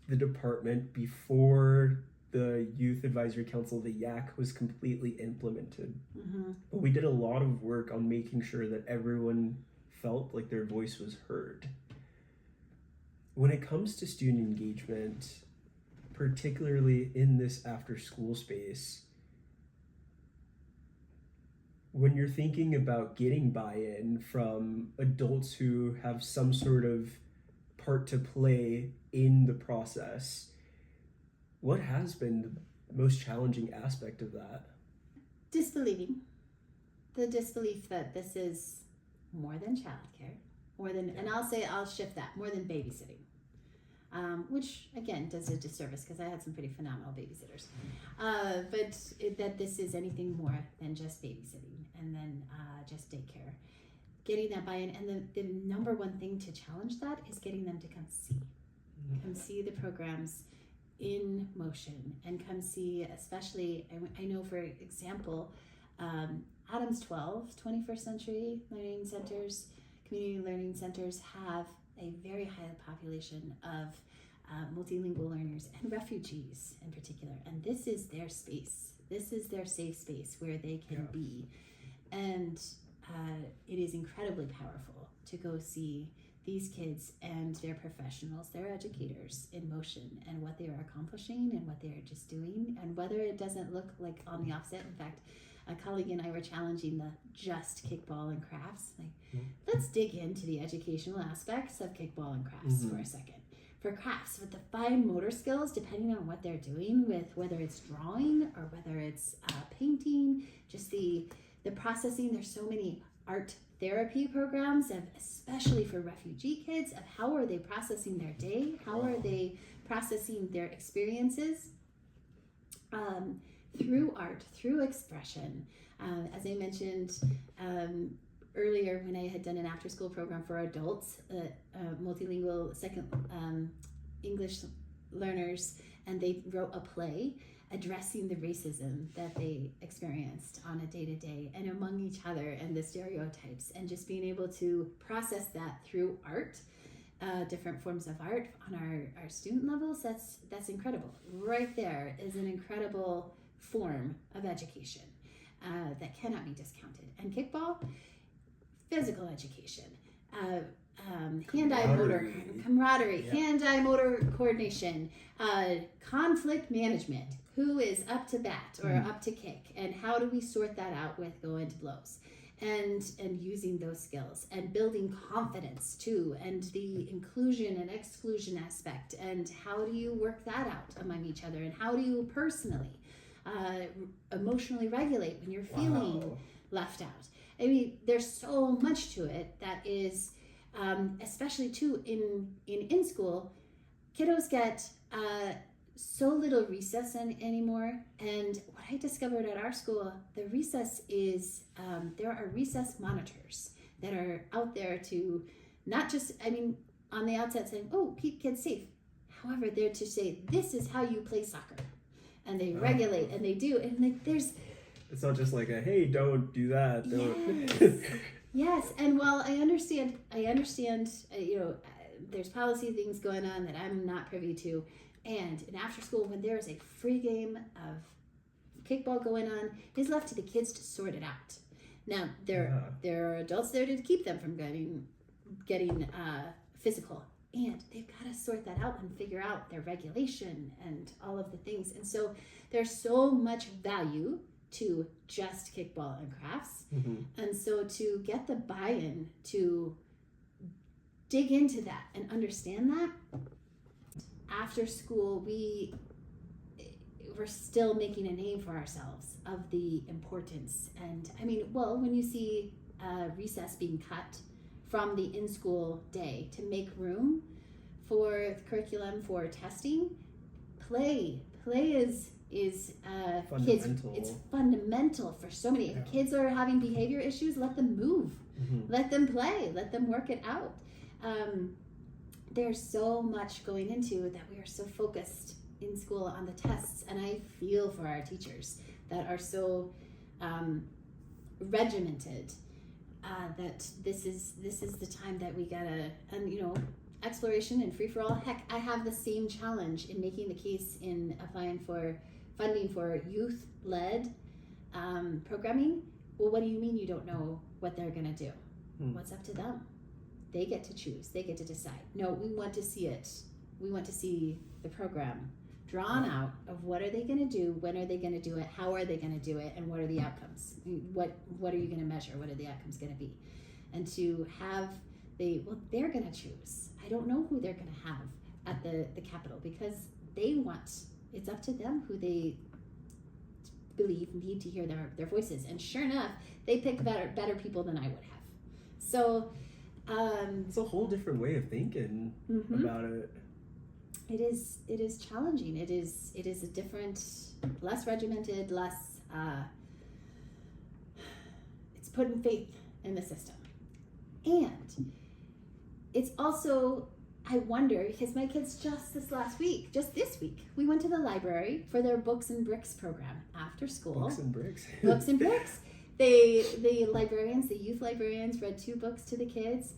the department before the Youth Advisory Council, the YAC, was completely implemented. But we did a lot of work on making sure that everyone felt like their voice was heard. When it comes to student engagement, particularly in this after-school space, when you're thinking about getting buy-in from adults who have some sort of part to play in the process, what has been the most challenging aspect of that? Disbelieving. The disbelief that this is more than childcare, and I'll shift that, more than babysitting. Which again does a disservice because I had some pretty phenomenal babysitters. But that this is anything more than just babysitting and then just daycare. Getting that buy-in, and the number one thing to challenge that is getting them to come see the programs in motion, and come see, especially, I know for example, Adams 12, 21st century learning centers, community learning centers have a very high population of multilingual learners and refugees in particular, and this is their space. This is their safe space where they can be, and it is incredibly powerful to go see these kids and their professionals, their educators in motion, and what they are accomplishing and what they are just doing, and whether it doesn't look like on the offset. In fact, a colleague and I were challenging the just kickball and crafts. Let's dig into the educational aspects of kickball and crafts for a second. For crafts, with the fine motor skills, depending on what they're doing, with whether it's drawing or whether it's painting, just the processing. There's so many art therapy programs, especially for refugee kids, of how are they processing their day, how are they processing their experiences through art, through expression. As I mentioned earlier, when I had done an after-school program for adults, multilingual second English learners, and they wrote a play addressing the racism that they experienced on a day-to-day and among each other and the stereotypes, and just being able to process that through art, different forms of art on our student levels. That's incredible. Right there is an incredible form of education that cannot be discounted. And kickball, physical education, hand-eye motor camaraderie, hand-eye motor coordination, conflict management. Who is up to bat or up to kick, and how do we sort that out with going to blows, and using those skills, and building confidence too, and the inclusion and exclusion aspect, and how do you work that out among each other, and how do you personally emotionally regulate when you're feeling left out. I mean, there's so much to it that is, especially too in school, kiddos get so little recess anymore. And what I discovered at our school, the recess is, there are recess monitors that are out there to not just, I mean, on the outset saying, oh, keep kids safe. However, they're to say, this is how you play soccer. And they regulate, and they do. And like, there's... It's not just like a, hey, don't do that. Don't. Yes. Yes. And while I understand, there's policy things going on that I'm not privy to. And in after school, when there is a free game of kickball going on, it is left to the kids to sort it out. Now, there are adults there to keep them from getting physical. And they've got to sort that out and figure out their regulation and all of the things. And so there's so much value to just kickball and crafts. Mm-hmm. And so to get the buy-in to dig into that and understand that, after school, we're still making a name for ourselves of the importance. And I mean, well, when you see recess being cut from the in-school day to make room for the curriculum for testing, play is kids. It's fundamental for so many. If kids are having behavior issues, let them move, let them play, let them work it out. There's so much going into that. We are so focused in school on the tests, and I feel for our teachers that are so regimented. That this is the time that we gotta, and exploration and free for all. Heck, I have the same challenge in making the case in applying for funding for youth-led programming. Well, what do you mean you don't know what they're gonna do? What's up to them? They get to choose. They get to decide. No, we want to see it. We want to see the program drawn out of what are they going to do, when are they going to do it, how are they going to do it, and what are the outcomes? What are you going to measure? What are the outcomes going to be? And to have they're going to choose. I don't know who they're going to have at the Capitol, because it's up to them who they believe need to hear their voices. And sure enough, they pick better people than I would have. So it's a whole different way of thinking about it. It is challenging. It is a different, less regimented, less it's putting faith in the system. And it's also, I wonder, because my kids just this week, we went to the library for their Books and Bricks program after school. Books and Bricks. Books and Bricks. The youth librarians read 2 books to the kids,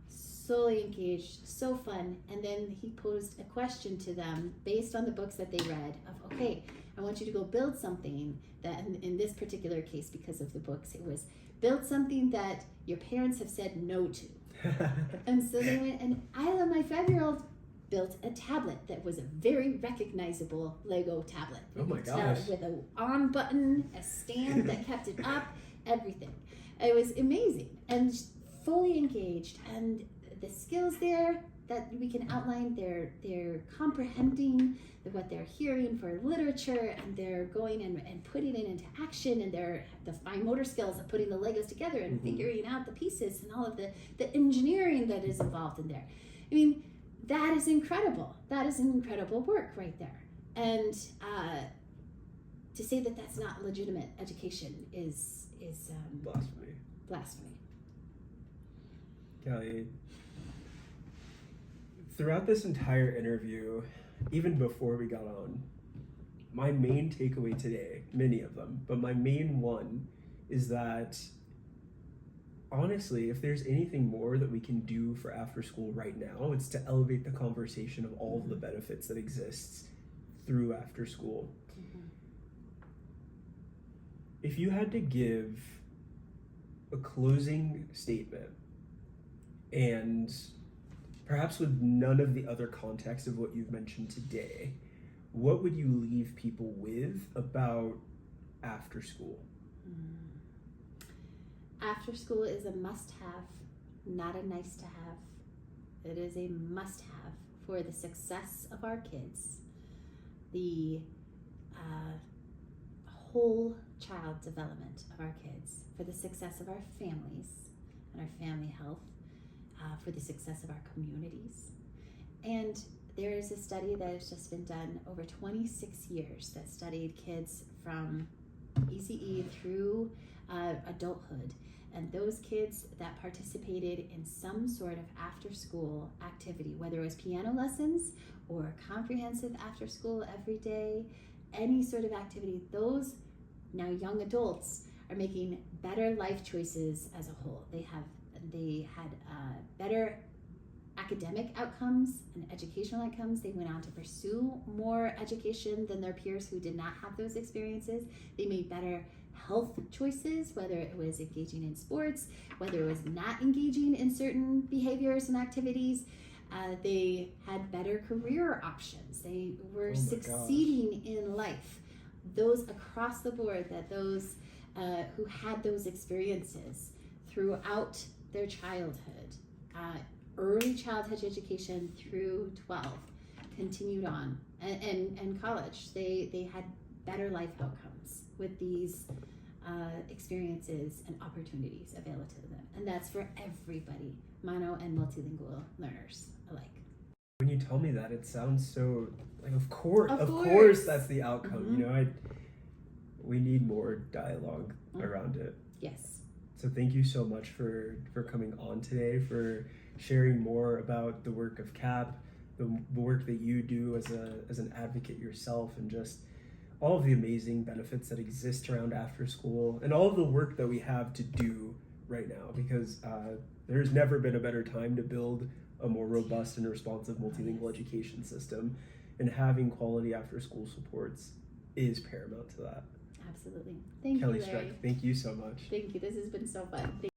solely engaged, so fun. And then he posed a question to them based on the books that they read of, okay, I want you to go build something that, in this particular case, because of the books, it was build something that your parents have said no to. And so they went, and Isla, my 5-year-old, built a tablet that was a very recognizable Lego tablet. Oh my gosh. With an on button, a stand that kept it up, everything. It was amazing and fully engaged, and the skills there, that we can outline their comprehending what they're hearing for literature, and they're going and putting it into action, and the fine motor skills of putting the Legos together and figuring out the pieces and all of the engineering that is involved in there. I mean, that is incredible. That is an incredible work right there. And to say that that's not legitimate education is blasphemy. Kelly, throughout this entire interview, even before we got on, my main takeaway today, many of them, but my main one is that honestly, if there's anything more that we can do for after school right now, it's to elevate the conversation of all of the benefits that exists through after school. If you had to give a closing statement, and perhaps with none of the other context of what you've mentioned today, what would you leave people with about after school? After school is a must-have, not a nice-to-have. It is a must-have for the success of our kids, the whole child development of our kids, for the success of our families and our family health, for the success of our communities. And there is a study that has just been done over 26 years that studied kids from ECE through adulthood. And those kids that participated in some sort of after-school activity, whether it was piano lessons or comprehensive after-school every day, any sort of activity, those now young adults are making better life choices as a whole. They had better academic outcomes and educational outcomes. They went on to pursue more education than their peers who did not have those experiences. They made better health choices, whether it was engaging in sports, whether it was not engaging in certain behaviors and activities. They had better career options. They were succeeding in life. Those across the board, that those who had those experiences throughout their childhood, early childhood education through 12, continued on, and college, they had better life outcomes with these experiences and opportunities available to them. And that's for everybody, mono and multilingual learners alike. When you tell me that, it sounds so like, of course that's the outcome. You know, we need more dialogue around it. Yes. So thank you so much for coming on today, for sharing more about the work of CAP, the work that you do as an advocate yourself, and just all of the amazing benefits that exist around after school, and all of the work that we have to do right now, because there's never been a better time to build a more robust and responsive multilingual education system, and having quality after school supports is paramount to that. Absolutely. Thank Kelly you, Larry. Streck, thank you so much. Thank you. This has been so fun.